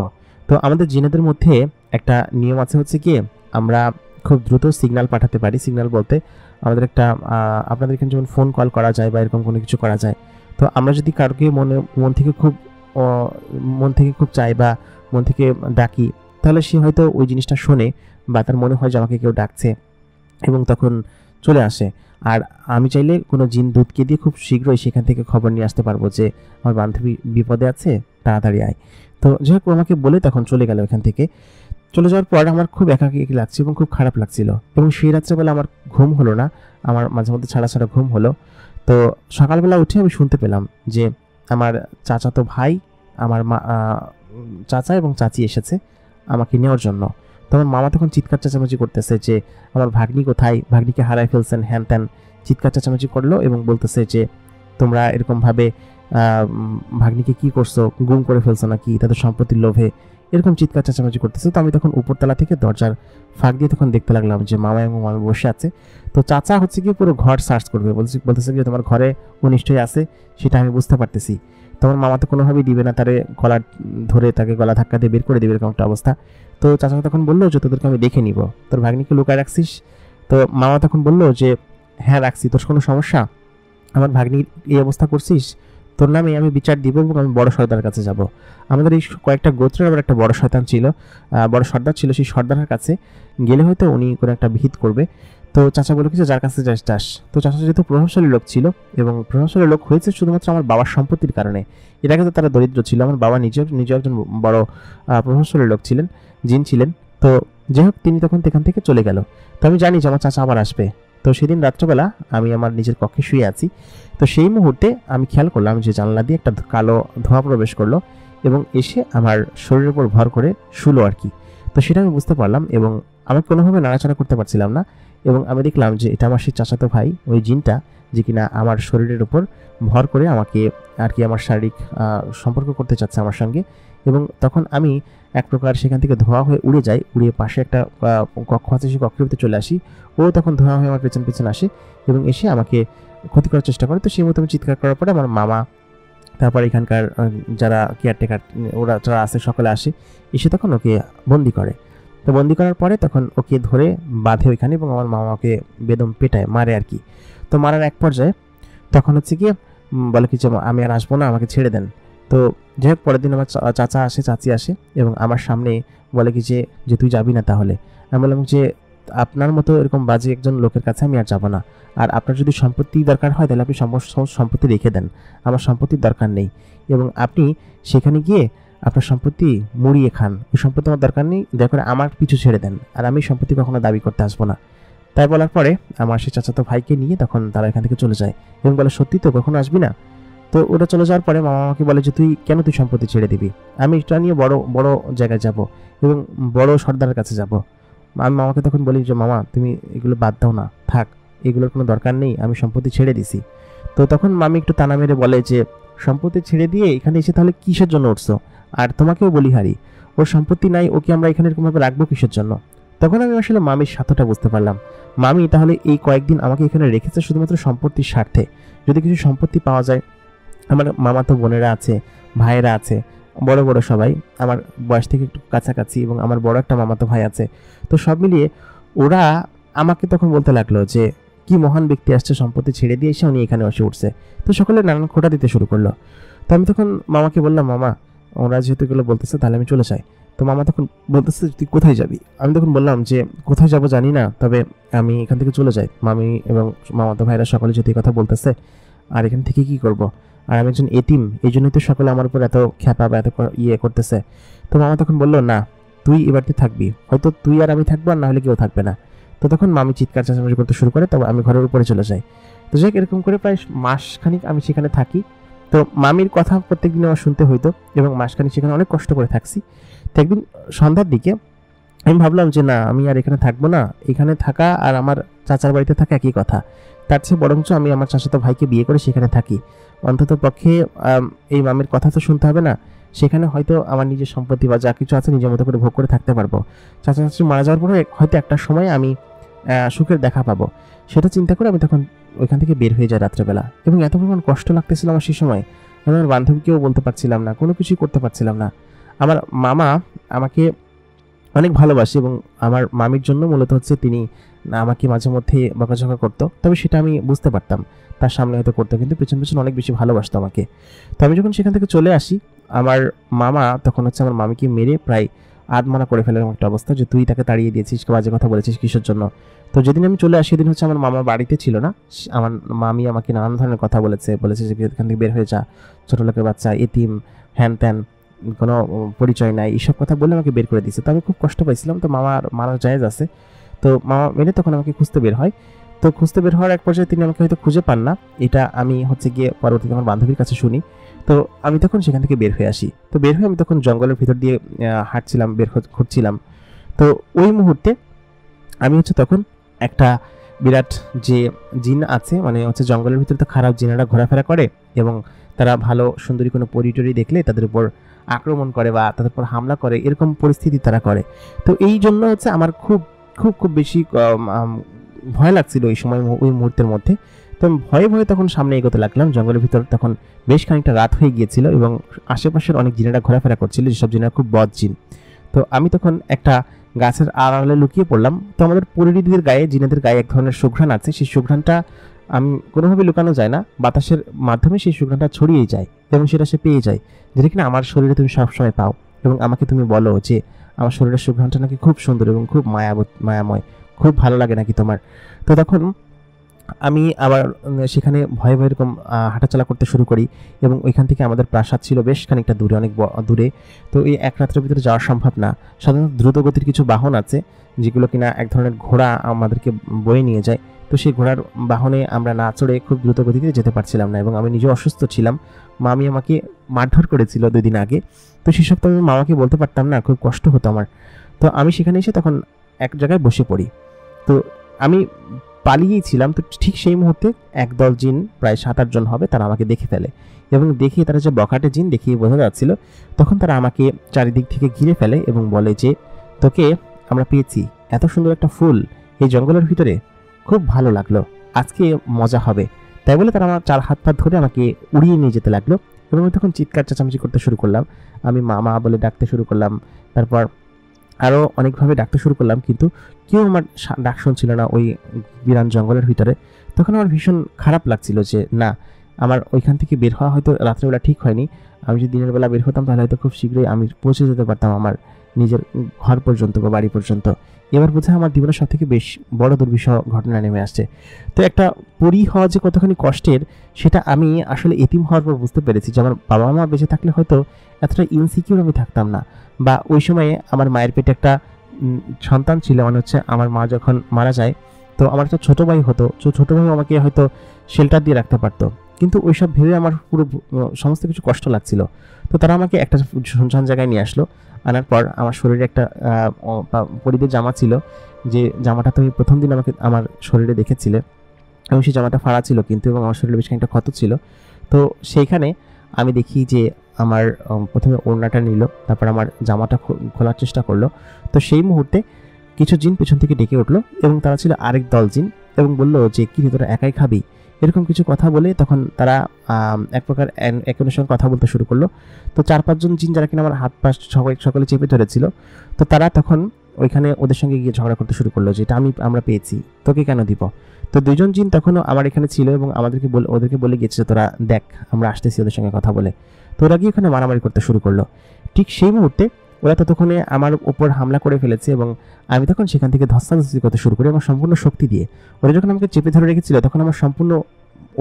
তো আমাদের জিনেদের মধ্যে একটা নিয়ম আছে, হচ্ছে গিয়ে আমরা খুব দ্রুত সিগন্যাল পাঠাতে পারি। সিগন্যাল বলতে আমাদের একটা আপনাদের এখানে যেমন ফোন কল করা যায় বা এরকম কোনো কিছু করা যায়। তো আমরা যদি কাউকে মন থেকে খুব চাই বা মন থেকে ডাকি, তাহলে সে হয়তো ওই জিনিসটা শোনে বা তার মনে হয় যে আমাকে কেউ ডাকছে এবং তখন চলে আসে। আর আমি চাইলে কোনো জিন দূতকে দিয়ে খুব শীঘ্রই সেখান থেকে খবর নিয়ে আসতে পারবো যে আমার বান্ধবী বিপদে আছে, তাড়াতাড়ি আয়। তো যাই হোক, আমাকে বলে তখন চলে গেল এখান থেকে। চলে যাওয়ার পর আমার খুব একাকী লাগছে এবং খুব খারাপ লাগছিল, এবং সেই রাত্রেবেলা আমার ঘুম হলো না, আমার মাঝে মধ্যে ছাড়া ছাড়া ঘুম হলো। তো সকালবেলা উঠে আমি শুনতে পেলাম যে আমার চাচাতো ভাই, আমার চাচা এবং চাচি এসেছে আমাকে নেওয়ার জন্য। তো আমার মামা তখন চিৎকার চেঁচামেচি করতেছে যে আমার ভাগ্নি কোথায়, ভাগ্নিকে হারায় ফেলছেন, হ্যান ত্যান চিৎকার চেঁচামেচি করলো এবং বলতেছে যে তোমরা এরকমভাবে ভাগ্নিকে কি করছো, গুম করে ফেলছো নাকি তাদের সম্পত্তির লোভে, এরকম চিৎকার চেঁচামেচি করতেছে। তো আমি তখন উপরতলা থেকে দরজার ফাঁক দিয়ে তখন দেখতে লাগলাম যে মামা এবং মামি বসে আছে। তো চাচা হচ্ছে কি পুরো ঘর সার্চ করবে, বলতেছে কি তোমার ঘরে ও নিশ্চয়ই আছে, সেটা আমি বুঝতে পারতেছি। তোমার মামা তো কোনোভাবেই দিবে না, তারে গলা ধরে তাকে গলা ধাক্কা দিয়ে বের করে দেবে, এরকম একটা অবস্থা। তো চাচা তখন বললো যে তোদেরকে আমি দেখে নিব, তোর ভাগ্নিকে লুকায় রাখছিস? তো মামা তখন বললো যে হ্যাঁ রাখছি, তোর কোনো সমস্যা? আমার ভাগ্নির এই অবস্থা করছিস, তোর নামে আমি বিচার দিব এবং আমি বড় সর্দারের কাছে যাব। আমাদের এই কয়েকটা গোত্রের আবার একটা বড় শয়তান ছিল, বড় সর্দার ছিল, সেই সর্দারের কাছে গেলে হয়তো উনি কোনো একটা বিহিত করবে। তো চাচা বলে কিছু যার কাছে যাস। তো চাচা যেহেতু প্রভাবশালী লোক ছিল এবং প্রভাবশালী লোক হয়েছে শুধুমাত্র আমার বাবার সম্পত্তির কারণে, এর আগে তো তারা দরিদ্র ছিল। আমার বাবা নিজেও একজন বড় প্রভাবশালী লোক ছিলেন, জিন ছিলেন। তো যাই হোক, তিনি তখন এখান থেকে চলে গেল। তো আমি জানি যে আমার চাচা আবার আসবে। তো সেদিন রাত্রবেলা আমি আমার নিজের কক্ষে শুয়ে আছি। তো সেই মুহূর্তে আমি খেয়াল করলাম যে জানলা দিয়ে একটা কালো ধোঁয়া প্রবেশ করলো এবং এসে আমার শরীরের উপর ভর করে শুলো আর কি। তো সেটা আমি বুঝতে পারলাম এবং আমি কোনোভাবে নাড়াচাড়া করতে পারছিলাম না, এবং আমি দেখলাম যে এটা আমার সেই চাচাতো ভাই, ওই জিনটা, যে কিনা আমার শরীরের উপর ভর করে আমাকে আর কি আমার শারীরিক সম্পর্ক করতে চাচ্ছে আমার সঙ্গে। এবং তখন আমি এক প্রকার সেখান থেকে ধোঁয়া হয়ে উড়ে যাই, উড়িয়ে পাশে একটা কক্ষ আছে, সেই কক্ষের ভিতরে চলে আসি। ও তখন ধোঁয়া হয়ে আমার পেছন পেছন আসে এবং এসে আমাকে ক্ষতি করার চেষ্টা করে। তো সেই মতো আমি চিৎকার করার পরে আমার মামা, তারপর এখানকার যারা কেয়ারটেকার ওরা যারা আছে সকলে আসে, এসে তখন ওকে বন্দি করে। তো বন্দি করার পরে তখন ওকে ধরে বাঁধে ওইখানে এবং আমার মামাকে বেদম পেটায়, মারে আর কি। তো মারার এক পর্যায়ে তখন হচ্ছে গিয়ে বলে কি যে আমি আর আসবো না, আমাকে ছেড়ে দেন। তো যাই হোক, পরের দিন আমার চাচা আসে, চাচি আসে এবং আমার সামনে বলে কি যে তুই যাবি না তাহলে? আমি বললাম যে আপনার মতো এরকম বাজে একজন লোকের কাছে আমি আর যাবো না, আর আপনার যদি সম্পত্তি দরকার হয় তাহলে আপনি সম্পত্তি রেখে দেন, আমার সম্পত্তির দরকার নেই, এবং আপনি সেখানে গিয়ে আপনার সম্পত্তি মুড়িয়ে খান, ওই সম্পত্তি আমার দরকার নেই, দয়া করে আমার পিছু ছেড়ে দেন, আর আমি সম্পত্তি কখনো দাবি করতে আসবো না। তাই বলার পরে আমার সেই চাচাতো ভাইকে নিয়ে তখন তারা এখান থেকে চলে যায় এবং বলে সত্যি তো, কখনো আসবি না? তো ওটা চলে যাওয়ার পরে মামা আমাকে বলে যে তুই সম্পত্তি ছেড়ে দিবি? আমি এটা নিয়ে বড় বড় জায়গায় যাব এবং বড় সর্দারের কাছে যাব। আমি মামাকে তখন বলি যে মামা তুমি এগুলো বাদ দাও না, থাক, এগুলোর কোনো দরকার নেই, আমি সম্পত্তি ছেড়ে দিছি। তো তখন মামি একটু তানা মেরে বলে যে সম্পত্তি ছেড়ে দিয়ে এখানে এসে তাহলে কিসের জন্য উঠছো? আর তোমাকেও বলি হারি, ওর সম্পত্তি নাই, ওকে আমরা এখানে এরকমভাবে রাখবো কিসের জন্য? তখন আমি আসলে মামির স্বার্থটা বুঝতে পারলাম। মামি তাহলে এই কয়েকদিন আমাকে এখানে রেখেছে শুধুমাত্র সম্পত্তির স্বার্থে। যদি কিছু সম্পত্তি পাওয়া যায়, আমার মামাতো বোনেরা আছে, ভাইয়েরা আছে, বড় বড় সবাই আমার বয়স থেকে একটু কাছাকাছি, এবং আমার বড় একটা মামাতো ভাই আছে। তো সব মিলিয়ে ওরা আমাকে তখন বলতে লাগলো যে কি মহান ব্যক্তি আসছে, সম্পত্তি ছেড়ে দিয়ে এসে উনি এখানে এসে উঠছে। তো সকলে নানান খোঁটা দিতে শুরু করলো। তো আমি তখন মামাকে বললাম মামা ওরা যেহেতু এগুলো বলতেছে তাহলে আমি চলে যাই। তো মামা তখন বলতেছে তুই কোথায় যাবি? আমি তখন বললাম যে কোথায় যাব জানি না, তবে আমি এখান থেকে চলে যাই। মামি এবং মামাতো ভাইরা সকলে যদি কথা বলতেছে, আর এখান থেকে কি করব? আর আমি একজন এতিম, এই জন্যই তো সকলে আমার উপর এত খ্যাপা বা এত ইয়ে করতেছে। তো মামা তখন বললো না, তুই এবারতে থাকবি, হয়তো তুই আর আমি থাকবো, আর না হলে কেউ থাকবে না। তো তখন মামি চিৎকার চেঁচামেচি করতে শুরু করে, তবে আমি ঘরের উপরে চলে যাই। তো যাই এরকম করে প্রায় মাসখানিক আমি সেখানে থাকি। তো মামির কথা প্রত্যেকদিন আমার শুনতে হইতো এবং মাসখানিক সেখানে অনেক কষ্ট করে থাকছি। তো একদিন সন্ধ্যার দিকে আমি ভাবলাম যে না, আমি আর এখানে থাকবো না, এখানে থাকা আর আমার চাচার বাড়িতে থাকা একই কথা, তার চেয়ে বরঞ্চ আমি আমার চাচাতো ভাইকে বিয়ে করে সেখানে থাকি। অন্তত পক্ষে এই মামির কথা তো শুনতে হবে না, সেখানে হয়তো আমার নিজের সম্পত্তি বা যা কিছু আছে নিজের মতো করে ভোগ করে থাকতে পারবো। চাচা চাচি মারা যাওয়ার পরে হয়তো একটা সময় আমি সুখের দেখা পাবো, সেটা চিন্তা করে আমি তখন ওইখান থেকে বের হয়ে যাই রাত্রেবেলা। এবং এত পরিমাণ কষ্ট লাগতেছিল আমার সেই সময়, আমি আমার বান্ধবীকেও বলতে পারছিলাম না, কোনো কিছুই করতে পারছিলাম না। আমার মামা আমাকে অনেক ভালোবাসি এবং আমার মামির জন্য মূলত হচ্ছে তিনি আমাকে মাঝে মধ্যে বকাঝকা করতো, তবে সেটা আমি বুঝতে পারতাম, তার সামনে হয়তো করতো, কিন্তু পেছন পেছন অনেক বেশি ভালোবাসতো আমাকে। তো আমি যখন সেখান থেকে চলে আসি, আমার মামা তখন হচ্ছে আমার মামিকে মেরে প্রায় আধমরা করে ফেলার একটা অবস্থা, যে তুই তাকে তাড়িয়ে দিয়েছিস, বাজে কথা বলেছিস কিসের জন্য। তো যেদিন আমি চলে আসি সেদিন হচ্ছে আমার মামা বাড়িতে ছিল না। আমার মামি আমাকে নানান ধরনের কথা বলেছে যে এখান থেকে বের হয়ে যা, ছোটো লোকের বাচ্চা, এতিম, হ্যান ত্যান, কোনো পরিচয় নাই, এইসব কথা বলে আমাকে বের করে দিয়েছে। তো আমি খুব কষ্ট পাইছিলাম। তো মামার মারার জায়েজ আছে, তো মামা মেরে তখন আমাকে খুঁজতে বের হয়। তো খুঁজতে বের হওয়ার এক পর্যায়ে তিনি আমাকে হয়তো খুঁজে পান না, এটা আমি হচ্ছে গিয়ে পরবর্তীতে আমার বান্ধবীর কাছে শুনি। তো আমি তখন সেখান থেকে বের হয়ে আসি। তো বের হয়ে আমি তখন জঙ্গলের ভিতর দিয়ে হাঁটছিলাম, ঘুরছিলাম। তো ওই মুহূর্তে আমি হচ্ছে তখন একটা বিরাট যে জিন আছে, মানে হচ্ছে জঙ্গলের ভিতরে তো খারাপ জিনেরা ঘোরাফেরা করে এবং তারা ভালো সুন্দরী কোনো পরিটরি দেখলে তাদের উপর আক্রমণ করে বা তাদের উপর হামলা করে, এরকম পরিস্থিতি তারা করে। তো এই জন্য হচ্ছে আমার খুব খুব খুব বেশি ভয় লাগছিল ওই সময়, ওই মুহূর্তের মধ্যে। তো আমি ভয়ে ভয়ে তখন সামনে এগোতে লাগলাম জঙ্গলের ভিতর। তখন বেশ খানিকটা রাত হয়ে গিয়েছিল এবং আশেপাশের অনেক জিনেরা ঘোরাফেরা করছিল, যেসব জিনেরা খুব বদ জিন। তো আমি তখন একটা গাছের আড়ালে লুকিয়ে পড়লাম। তো আমাদের পরিরিদের গায়ে, জিনেদের গায়ে এক ধরনের সুঘ্রাণ আছে, সেই সুঘ্রাণটা আমি কোনোভাবে লুকানো যায় না, বাতাসের মাধ্যমে সেই সুঘ্রাণটা ছড়িয়ে যায় এবং সেটা সে পেয়ে যায়, যেটা কিনা আমার শরীরে তুমি সবসময় পাও এবং আমাকে তুমি বলো যে আমার শরীরের সুঘ্রাণটা নাকি খুব সুন্দর এবং খুব মায়াময়, খুব ভালো লাগে নাকি তোমার। তো তখন আমি আবার সেখানে ভয়ে ভয়ে এরকম হাঁটাচলা করতে শুরু করি এবং ওইখান থেকে আমাদের প্রাসাদ ছিল বেশ খানিকটা দূরে, অনেক দূরে। তো এই এক রাত্রের ভিতরে যাওয়া সম্ভব না। সাধারণত দ্রুতগতির কিছু বাহন আছে, যেগুলো কিনা এক ধরনের ঘোড়া আমাদেরকে বয়ে নিয়ে যায়। তো সেই ঘোড়ার বাহনে আমরা না চড়ে খুব দ্রুত গতিতে যেতে পারছিলাম না এবং আমি নিজে অসুস্থ ছিলাম। মামি আমাকে মারধর করেছিল 2 দিন আগে। তো সেসব তো আমি মামাকে বলতে পারতাম না, খুব কষ্ট হতো আমার। তো আমি সেখানে এসে তখন এক জায়গায় বসে পড়ি। তো আমি পালিয়েই ছিলাম। তো ঠিক সেই মুহূর্তে একদল জিন, প্রায় 7-8 জন হবে, তারা আমাকে দেখে ফেলে এবং দেখে তারা যে বখাটে জিন দেখিয়ে বোঝা যাচ্ছিল, তখন তারা আমাকে চারিদিক থেকে ঘিরে ফেলে এবং বলে যে তোকে আমরা পেয়েছি, এত সুন্দর একটা ফুল এই জঙ্গলের ভিতরে, খুব ভালো লাগলো, আজকে মজা হবে। তাই বলে তারা আমার 4 হাত পা ধরে আমাকে উড়িয়ে নিয়ে যেতে লাগলো এবং আমি তখন চিৎকার চেঁচামেচি করতে শুরু করলাম। আমি মামা বলে ডাকতে শুরু করলাম, তারপর আরও অনেকভাবে ডাকতে শুরু করলাম, কিন্তু কেউ আমার ডাক শুনছিল না ওই বিরান জঙ্গলের ভিতরে। তখন আমার ভীষণ খারাপ লাগছিল যে না, আমার ওইখান থেকে বের হওয়া হয়তো রাত্রেবেলা ঠিক হয়নি। আমি যদি দিনের বেলা বের হতাম তাহলে হয়তো খুব শীঘ্রই আমি পৌঁছে যেতে পারতাম আমার নিজের ঘর পর্যন্ত বা বাড়ি পর্যন্ত। এবার বোধহয় আমার জীবনের সব থেকে বেশ বড় দুর্বিষহ ঘটনা নেমে আসছে। তো একটা পরী হওয়া যে কতখানি কষ্টের, সেটা আমি আসলে এতিম হওয়ার পর বুঝতে পেরেছি, যে আমার বাবা মা বেঁচে থাকলে হয়তো এতটা ইনসিকিউর আমি থাকতাম না, বা ওই সময়ে আমার মায়ের পেটে একটা সন্তান ছিল, মানে হচ্ছে আমার মা যখন মারা যায়, তো আমার একটা ছোটো ভাই হতো, ছোটো ভাই আমাকে হয়তো শেল্টার দিয়ে রাখতে পারতো, কিন্তু ওইসব ভেবে আমার পুরো সমস্ত কিছু কষ্ট লাগছিল। তো তারা আমাকে একটা শুনশান জায়গায় নিয়ে আসলো। আনার পর আমার শরীরে একটা পরিদের জামা ছিল, যে জামাটা তুমি প্রথম দিন আমাকে আমার শরীরে দেখেছিলে, এবং সেই জামাটা ফাড়া ছিল কিন্তু, এবং আমার শরীরে বেশ একটা ক্ষত ছিল। তো সেইখানে আমি দেখি যে আমার প্রথমে ওড়নাটা নিল, তারপর আমার জামাটা খোলার চেষ্টা করলো। তো সেই মুহূর্তে কিছু জিন পেছন থেকে ডেকে উঠলো এবং তারা ছিল আরেক দল জিন, এবং বললো যে কি তোরা একাই খাবি, এরকম কিছু কথা বলে তখন তারা এক প্রকার একের সঙ্গে কথা বলতে শুরু করলো। তো 4-5 জন জিন, যারা কিনা আমার হাত পা সকলে চেপে ধরেছিল, তো তারা তখন ওইখানে ওদের সঙ্গে গিয়ে ঝগড়া করতে শুরু করলো যে এটা আমরা পেয়েছি, তোকে কেন দিব। তো 2 জন জিন তখনও আমার এখানে ছিল এবং ওদেরকে বলে গেছে তোরা দেখ, আমরা আসতেছি ওদের সঙ্গে কথা বলে। তো ওরা গিয়ে ওখানে মারামারি করতে শুরু করলো। ঠিক সেই মুহূর্তে ওরা ততক্ষণে আমার উপর হামলা করে ফেলেছে এবং আমি তখন সেখান থেকে ধস্তাধস্তি করতে শুরু করি আমার সম্পূর্ণ শক্তি দিয়ে। ওরা যখন আমাকে চেপে ধরে রেখেছিল, তখন আমার সম্পূর্ণ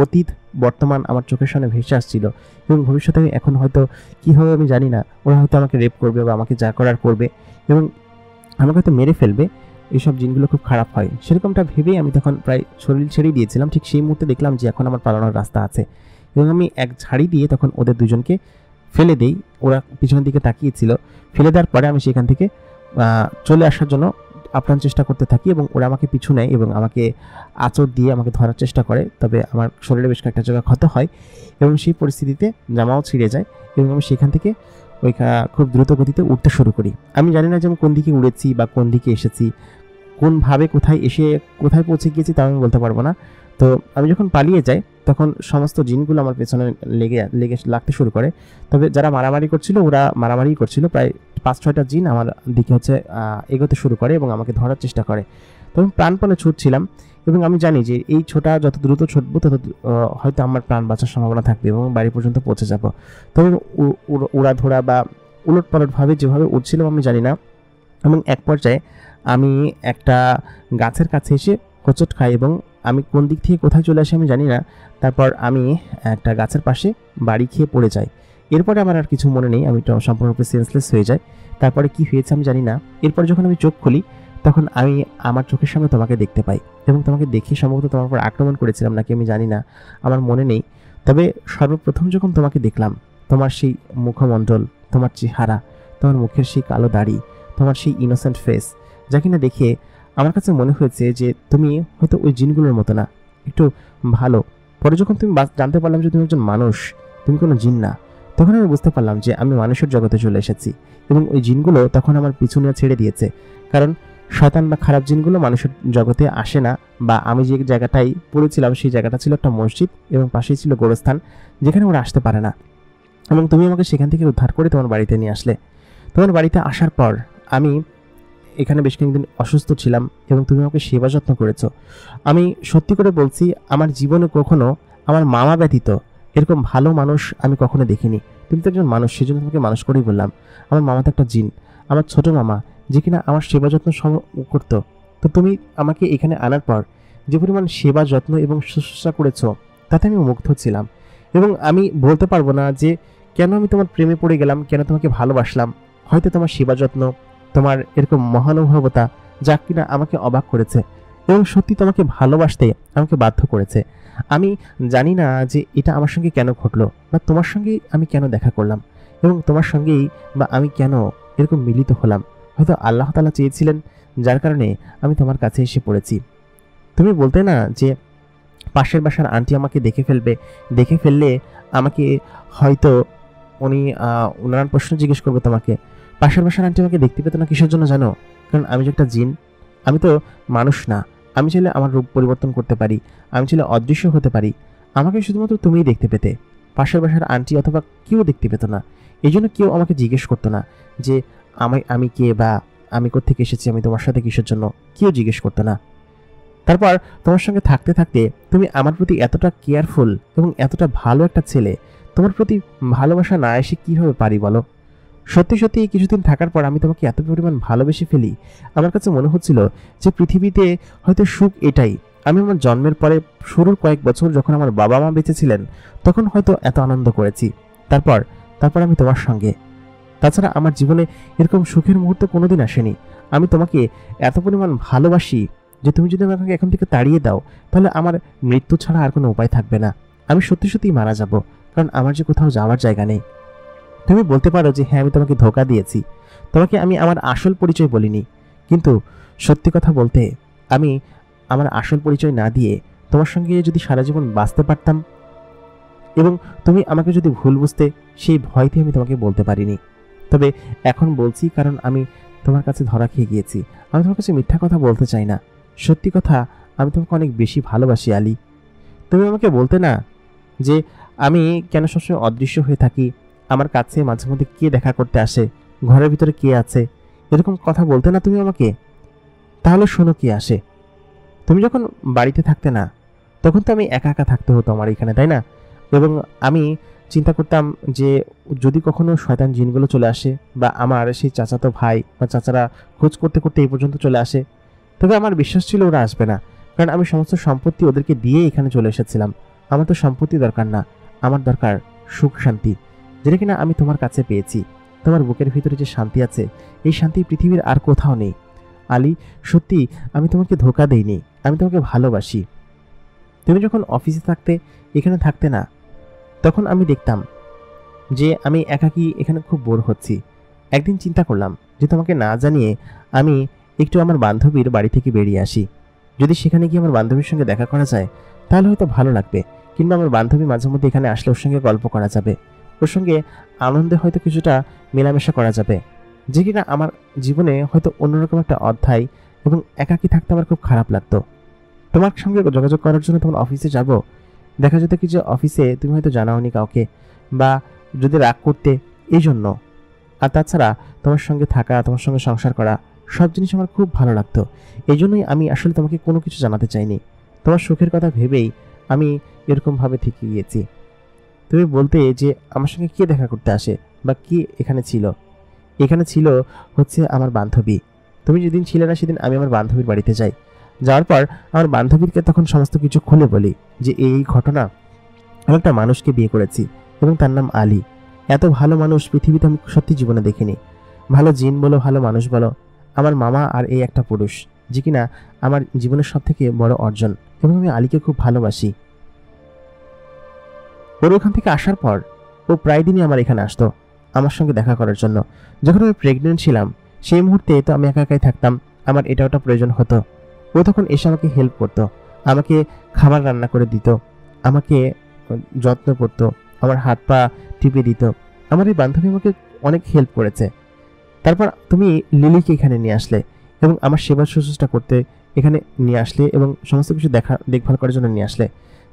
অতীত বর্তমান আমার চোখের সামনে ভেসে আসছিল, এবং ভবিষ্যতে এখন হয়তো কী হবে আমি জানি না, ওরা হয়তো আমাকে রেপ করবে বা আমাকে যা করার করবে এবং আমাকে হয়তো মেরে ফেলবে। এইসব জিনগুলো খুব খারাপ হয়, সেরকমটা ভেবেই আমি তখন প্রায় শরীর ছেড়েই দিয়েছিলাম। ঠিক সেই মুহূর্তে দেখলাম যে এখন আমার পালানোর রাস্তা আছে, এবং আমি এক ঝাড়ি দিয়ে তখন ওদের 2 জনকে ফেলে দেই। ওরা পিছনের দিকে তাকিয়েছিল, ফেলে দেওয়ার পরে আমি সেখান থেকে চলে আসার জন্য আপ্রাণ চেষ্টা করতে থাকি, এবং ওরা আমাকে পিছু নেয় এবং আমাকে আঁচড় দিয়ে আমাকে ধরার চেষ্টা করে। তবে আমার শরীরে বেশ কয়েকটা জায়গা ক্ষত হয় এবং সেই পরিস্থিতিতে জামাও ছিঁড়ে যায়, এবং আমি সেখান থেকে খুব দ্রুত গতিতে উঠতে শুরু করি। আমি জানি না যে আমি কোন দিকে উড়েছি বা কোন দিকে এসেছি, কোনভাবে কোথায় পৌঁছে গিয়েছি তা আমি বলতে পারবো না। তো আমি যখন পালিয়ে যাই তখন সমস্ত জিনগুলো আমার পেছনে লেগে লেগে লাগতে শুরু করে। তবে যারা মারামারি করছিল ওরা মারামারি করছিল, প্রায় 5-6টা জিন আমার দিকে হচ্ছে এগোতে শুরু করে এবং আমাকে ধরার চেষ্টা করে। তো আমি প্রাণপণে ছুটছিলাম এবং আমি জানি যে এই ছোটা যত দ্রুত ছুটবো তত হয়তো আমার প্রাণ বাঁচার সম্ভাবনা থাকবে এবং বাড়ি পর্যন্ত পৌঁছে যাব। তবে উড়াধরা বা উলটপালটভাবে যেভাবে উঠছিলাম আমি জানি না, এবং এক পর্যায়ে আমি একটা গাছের কাছে এসে হোঁচট খাই এবং আমি কোন দিক থেকে কোথায় চলে আসি আমি জানি না। তারপর আমি একটা গাছের পাশে বাড়ি খেয়ে পড়ে যাই। এরপরে আমার আর কিছু মনে নেই, আমি সম্পূর্ণরূপে সেন্সলেস হয়ে যাই। তারপরে কি হয়েছে আমি জানি না। এরপর যখন আমি চোখ খুলি তখন আমি আমার চোখের সামনে তোমাকে দেখতে পাই এবং তোমাকে দেখে সম্ভবত তোমার উপর আক্রমণ করেছিলাম নাকি আমি জানি না, আমার মনে নেই। তবে সর্বপ্রথম যখন তোমাকে দেখলাম, তোমার সেই মুখমণ্ডল, তোমার চেহারা, তোমার মুখের সেই কালো দাড়ি, তোমার সেই ইনোসেন্ট ফেস, যা কিনা দেখে আমার কাছে মনে হয়েছে যে তুমি হয়তো ওই জিনগুলোর মতো না, একটু ভালো। পরে যখন তুমি জানতে পারলাম যে তুমি একজন মানুষ, তুমি কোনো জিন না, তখন আমি বুঝতে পারলাম যে আমি মানুষের জগতে চলে এসেছি এবং ওই জিনগুলো তখন আমার পিছু নিয়ে ছেড়ে দিয়েছে। কারণ শয়তান বা খারাপ জিনগুলো মানুষের জগতে আসে না, বা আমি যে জায়গাটায় পড়েছিলাম সেই জায়গাটা ছিল একটা মসজিদ এবং পাশেই ছিল গোরস্থান, যেখানে ওরা আসতে পারে না। এবং তুমি আমাকে সেখান থেকে উদ্ধার করে তোমার বাড়িতে নিয়ে আসলে। তোমার বাড়িতে আসার পর আমি এখানে বেশ কয়েকদিন অসুস্থ ছিলাম এবং তুমি আমাকে সেবা যত্ন করেছো। আমি সত্যি করে বলছি, আমার জীবনে কখনো আমার মামা ব্যতীত এরকম ভালো মানুষ আমি কখনো দেখিনি। তুমি তো একজন মানুষ, সেজন্য তোমাকে মানুষ করেই বললাম। আমার মামা তো একটা জিন, আমার ছোট মামা, যে কিনা আমার সেবা যত্ন করতো। তো তুমি আমাকে এখানে আনার পর যে পরিমাণ সেবা যত্ন এবং শুশ্রূষা করেছো তাতে আমি মুগ্ধ ছিলাম। এবং আমি বলতে পারবো না যে কেন আমি তোমার প্রেমে পড়ে গেলাম, কেন তোমাকে ভালোবাসলাম। হয়তো তোমার সেবা যত্ন, তোমার এরকম মহানুভবতা যা কিনা আমাকে অবাক করেছে এবং সত্যি তোমাকে ভালোবাসতে আমাকে বাধ্য করেছে। আমি জানি না যে এটা আমার সঙ্গে কেন ঘটলো, বা তোমার সঙ্গেই আমি কেন দেখা করলাম এবং তোমার সঙ্গেই বা আমি কেন এরকম মিলিত হলাম। হয়তো আল্লাহ তাআলা চেয়েছিলেন, যার কারণে আমি তোমার কাছে এসে পড়েছি। তুমি বলতে না যে পাশের বাসার আন্টি আমাকে দেখে ফেললে আমাকে হয়তো উনি ওনার প্রশ্ন জিজ্ঞেস করবে তোমাকে। পাশের বাসার আন্টি আমাকে দেখতে পেত না কিসের জন্য জানো? কারণ আমি যে একটা জিন, আমি তো মানুষ না। আমি চাইলে আমার রূপ পরিবর্তন করতে পারি, আমি চাইলে অদৃশ্য হতে পারি। আমাকে শুধুমাত্র তুমিই দেখতে পেতে, পাশের বাসার আন্টি অথবা কেউ দেখতে পেত না। এই জন্য কেউ আমাকে জিজ্ঞেস করতো না যে আমি কে বা আমি কোত্থেকে এসেছি, আমি তোমার সাথে কিসের জন্য, কেউ জিজ্ঞেস করতো না। তারপর তোমার সঙ্গে থাকতে থাকতে তুমি আমার প্রতি এতটা কেয়ারফুল এবং এতটা ভালো একটা ছেলে, তোমার প্রতি ভালোবাসা না এসে কীভাবে পারি বলো? সত্যি সত্যি কিছুদিন থাকার পর আমি তোমাকে এত পরিমাণ ভালোবেসে ফেলি, আমার কাছে মনে হচ্ছিল যে পৃথিবীতে হয়তো সুখ এটাই। আমি আমার জন্মের পরে শুরুর কয়েক বছর যখন আমার বাবা মা বেঁচে ছিলেন তখন হয়তো এত আনন্দ করেছি। তারপর আমি তোমার সঙ্গে। তাছাড়া আমার জীবনে এরকম সুখের মুহূর্ত কোনোদিন আসেনি। আমি তোমাকে এত পরিমাণ ভালোবাসি যে তুমি যদি আমাকে এখন থেকে তাড়িয়ে দাও তাহলে আমার মৃত্যু ছাড়া আর কোনো উপায় থাকবে না। আমি সত্যি সত্যিই মারা যাব, কারণ আমার যে কোথাও যাওয়ার জায়গা নেই। তুমি বলতে পারো যে হ্যাঁ আমি তোমাকে ধোঁকা দিয়েছি, তোমাকে আমি আমার আসল পরিচয় বলিনি। কিন্তু সত্যি কথা বলতে আমি আমার আসল পরিচয় না দিয়ে তোমার সঙ্গে যদি সারা জীবন বাঁচতে পারতাম এবং তুমি আমাকে যদি ভুল বুঝতে, সেই ভয়তে আমি তোমাকে বলতে পারিনি। তবে এখন বলছি, কারণ আমি তোমার কাছে ধরা খেয়ে গিয়েছি। আমি তোমার কাছে মিথ্যা কথা বলতে চাই না। সত্যি কথা, আমি তোমাকে অনেক বেশি ভালোবাসি আলী। তুমি আমাকে বলতে না যে আমি কেন সবসময় অদৃশ্য হয়ে থাকি, আমার কাছে মাঝে মধ্যে কে দেখা করতে আসে, ঘরের ভিতরে কে আছে, এরকম কথা বলতে না তুমি আমাকে। তাহলে শোনো কে আসে। তুমি যখন বাড়িতে থাকতে না তখন তো আমি একা একা থাকতে হতো আমার এখানে, তাই না? এবং আমি চিন্তা করতাম যে যদি কখনো শয়তান জিনগুলো চলে আসে বা আমার সেই চাচাতো ভাই বা চাচারা খোঁজ করতে করতে এই পর্যন্ত চলে আসে, তবে আমার বিশ্বাস ছিল ওরা আসবে না, কারণ আমি সমস্ত সম্পত্তি ওদেরকে দিয়ে এখানে চলে এসেছিলাম। আমার তো সম্পত্তি দরকার না, আমার দরকার সুখ শান্তি, যেটা কিনা আমি তোমার কাছে পেয়েছি। তোমার বুকের ভিতরে যে শান্তি আছে, এই শান্তি পৃথিবীর আর কোথাও নেই। আলী, সত্যি আমি তোমাকে ধোঁকা দেইনি, আমি তোমাকে ভালোবাসি। তুমি যখন অফিসে থাকতে, এখানে থাকতে না, তখন আমি দেখতাম যে আমি একাকী এখানে খুব বোর হচ্ছি। একদিন চিন্তা করলাম যে তোমাকে না জানিয়ে আমি একটু আমার বান্ধবীর বাড়ি থেকে বেরিয়ে আসি। যদি সেখানে গিয়ে আমার বান্ধবীর সঙ্গে দেখা করা যায় তাহলে হয়তো ভালো লাগবে, কিংবা আমার বান্ধবী মাঝে মধ্যে এখানে আসলে ওর সঙ্গে গল্প করা যাবে, ওর সঙ্গে আনন্দে হয়তো কিছুটা মেলামেশা করা যাবে, যে কিনা আমার জীবনে হয়তো অন্যরকম একটা অধ্যায়। এবং একাকী থাকতে আমার খুব খারাপ লাগতো। তোমার সঙ্গে যোগাযোগ করার জন্য তখন অফিসে যাব, দেখা যেত কি যে অফিসে তুমি হয়তো জানাওনি কাউকে, বা যদি রাগ করতে এই জন্য। আর তাছাড়া তোমার সঙ্গে থাকা, তোমার সঙ্গে সংসার করা সব জিনিস আমার খুব ভালো লাগতো। এই জন্যই আমি আসলে তোমাকে কোনো কিছু জানাতে চাইনি। তোমার সুখের কথা ভেবেই আমি এরকমভাবে থেকে গিয়েছি। তুমি বলতে যে আমার সঙ্গে কে দেখা করতে আসে বা কে এখানে ছিল। এখানে ছিল হচ্ছে আমার বান্ধবী। তুমি যেদিন ছিলে না সেদিন আমি আমার বান্ধবীর বাড়িতে যাই। যাওয়ার পর আমার বান্ধবীকে তখন সমস্ত কিছু খুলে বলি যে এই ঘটনা, আমি একটা মানুষকে বিয়ে করেছি এবং তার নাম আলী। এত ভালো মানুষ পৃথিবীতে আমি সত্যি জীবনে দেখিনি। ভালো জিন বলো, ভালো মানুষ বলো, আমার মামা আর এই একটা পুরুষ, যে কিনা আমার জীবনের সব থেকে বড় অর্জন। এবং আমি আলীকে খুব ভালোবাসি। ওর ওখান থেকে আসার পর ও প্রায় দিনই আমার এখানে আসতো আমার সঙ্গে দেখা করার জন্য। যখন আমি প্রেগনেন্ট ছিলাম সেই মুহূর্তে তো আমি একা একাই থাকতাম, আমার এটা ওটা প্রয়োজন হতো। ও তখন এসে আমাকে হেল্প করতো, আমাকে খাবার রান্না করে দিত, আমাকে যত্ন করতো, আমার হাত পা টিপে দিত। আমার এই বান্ধবী আমাকে অনেক হেল্প করেছে। তারপর তুমি লিলিকে এখানে নিয়ে আসলে এবং আমার সেবা শুশ্রূষা করতে এখানে নিয়ে আসলে এবং সমস্ত কিছু দেখভাল করার জন্য নিয়ে আসলে,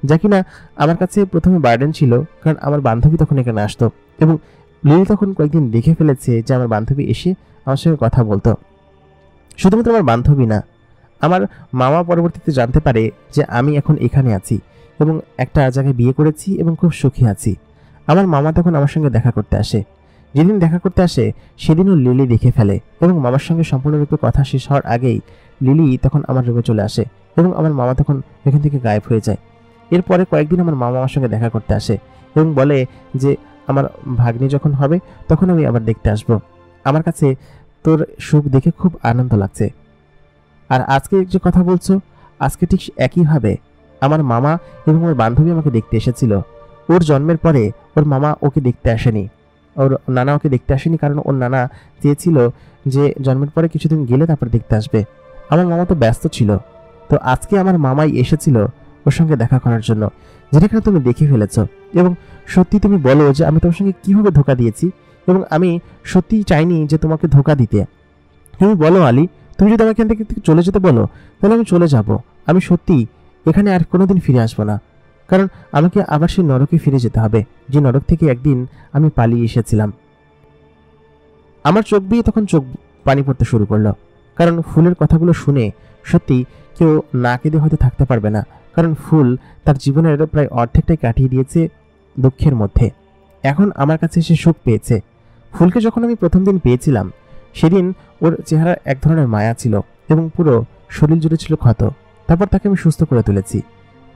যা কিনা আমার কাছে প্রথমে বার্ডেন ছিল, কারণ আমার বান্ধবী তখন এখানে আসতো এবং লিলি তখন কয়েকদিন দেখে ফেলেছে যে আমার বান্ধবী এসে আমার সঙ্গে কথা বলতো। শুধুমাত্র আমার বান্ধবী না, আমার মামা পরবর্তীতে জানতে পারে যে আমি এখন এখানে আছি এবং একটা জায়গায় বিয়ে করেছি এবং খুব সুখী আছি। আমার মামা তখন আমার সঙ্গে দেখা করতে আসে। যেদিন দেখা করতে আসে সেদিনও লিলি দেখে ফেলে এবং মামার সঙ্গে সম্পূর্ণরূপে কথা শেষ হওয়ার আগেই লিলি তখন আমার রুমে চলে আসে এবং আমার মামা তখন এখান থেকে গায়েব হয়ে যায়। এরপরে কয়েকদিন আমার মামা আমার সঙ্গে দেখা করতে আসে এবং বলে যে আমার ভাগ্নি যখন হবে তখন আমি আবার দেখতে আসব। আমার কাছে তোর সুখ দেখে খুব আনন্দ লাগছে। আর আজকে যে কথা বলছো, আজকে ঠিক একইভাবে আমার মামা এবং ওর বান্ধবী আমাকে দেখতে এসেছিল। ওর জন্মের পরে ওর মামা ওকে দেখতে আসেনি, ওর নানা ওকে দেখতে আসেনি, কারণ ওর নানা চেয়েছিল যে জন্মের পরে কিছুদিন গেলে তারপর দেখতে আসবে। আমার মামা তো ব্যস্ত ছিল, তো আজকে আমার মামাই এসেছিল ওর সঙ্গে দেখা করার জন্য, যেটা কিনা তুমি দেখে ফেলেছ। এবং সত্যি তুমি বলো যে আমি তোমার সঙ্গে কিভাবে ধোকা দিয়েছি, এবং আমি সত্যিই চাইনি যে তোমাকে ধোকা দিতে। তুমি বলো আলী, তুমি যদি আমাকে এখান থেকে চলে যেতে বলো তাহলে আমি চলে যাব। আমি সত্যি এখানে আর কোনোদিন ফিরে আসবো না, কারণ আমাকে আবার সেই নরকে ফিরে যেতে হবে, যে নরক থেকে একদিন আমি পালিয়ে এসেছিলাম। আমার চোখ দিয়ে তখন চোখ পানি পড়তে শুরু করলো, কারণ ফুলের কথাগুলো শুনে সত্যি কেউ না কেঁদে হয়তো থাকতে পারবে না, কারণ ফুল তার জীবনের প্রায় অর্ধেকটাই কাটিয়ে দিয়েছে দুঃখের মধ্যে। এখন আমার কাছে সে সুখ পেয়েছে। ফুলকে যখন আমি প্রথম দিন পেয়েছিলাম সেদিন ওর চেহারা এক ধরনের মায়া ছিল এবং পুরো শরীর জুড়ে ছিল ক্ষত। তারপর তাকে আমি সুস্থ করে তুলেছি।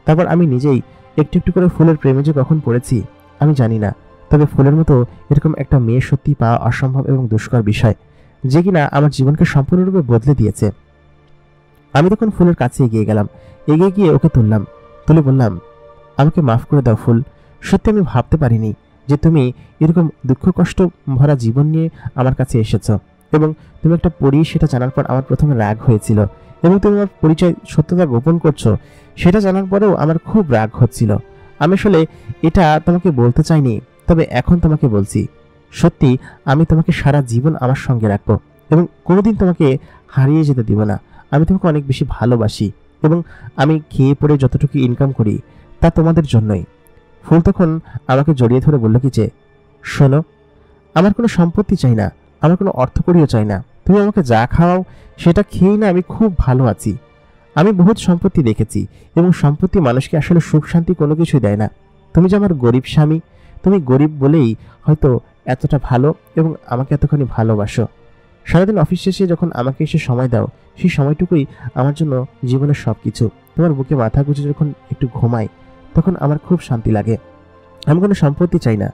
তারপর আমি নিজেই একটু একটু করে ফুলের প্রেমে যে কখন পড়েছি আমি জানি না, তবে ফুলের মতো এরকম একটা মেয়ে সত্যি পাওয়া অসম্ভব এবং দুষ্কর বিষয়, যে কিনা আমার জীবনকে সম্পূর্ণরূপে বদলে দিয়েছে। আমি তখন ফুলের কাছে এগিয়ে গেলাম, এগিয়ে গিয়ে ওকে তুলে বললাম, আমাকে মাফ করে দাও ফুল। সত্যি আমি ভাবতে পারিনি যে তুমি এরকম দুঃখ কষ্ট ভরা জীবন নিয়ে আমার কাছে এসেছ, এবং তুমি একটা পড়ি সেটা জানার পর আমার প্রথমে রাগ হয়েছিল, এবং তুমি আমার পরিচয় সত্যতা গোপন করছো সেটা জানার পরেও আমার খুব রাগ হচ্ছিল। আমি আসলে এটা তোমাকে বলতে চাইনি, তবে এখন তোমাকে বলছি, সত্যি আমি তোমাকে সারা জীবন আমার সঙ্গে রাখবো এবং কোনোদিন তোমাকে হারিয়ে যেতে দিব না। আমি তোমাকে অনেক বেশি ভালোবাসি এবং আমি খেয়ে পড়ে যতটুকু ইনকাম করি তা তোমাদের জন্যই। ফুল তখন আমাকে জড়িয়ে ধরে বলল কি যে, শোনো, আমার কোনো সম্পত্তি চাই না, আমার কোনো অর্থকড়িও চাই না, তুমি আমাকে যা খাওয়াও সেটা খেয়েই না আমি খুব ভালো আছি। আমি বহুত সম্পত্তি দেখেছি এবং সম্পত্তি মানুষকে আসলে সুখ শান্তি কোনো কিছুই দেয় না। তুমি যে আমার গরিব স্বামী, তুমি গরিব বলেই হয়তো এতটা ভালো এবং আমাকে এতখানি ভালোবাসো। সারাদিন অফিস শেষে যখন আমাকে এসে সময় দাও সেই সময়টুকুই আমার জন্য জীবনের সব কিছু। তোমার বুকে মাথা গুঁজে যখন একটু ঘুমাই তখন আমার খুব শান্তি লাগে। আমি কোনো সম্পত্তি চাই না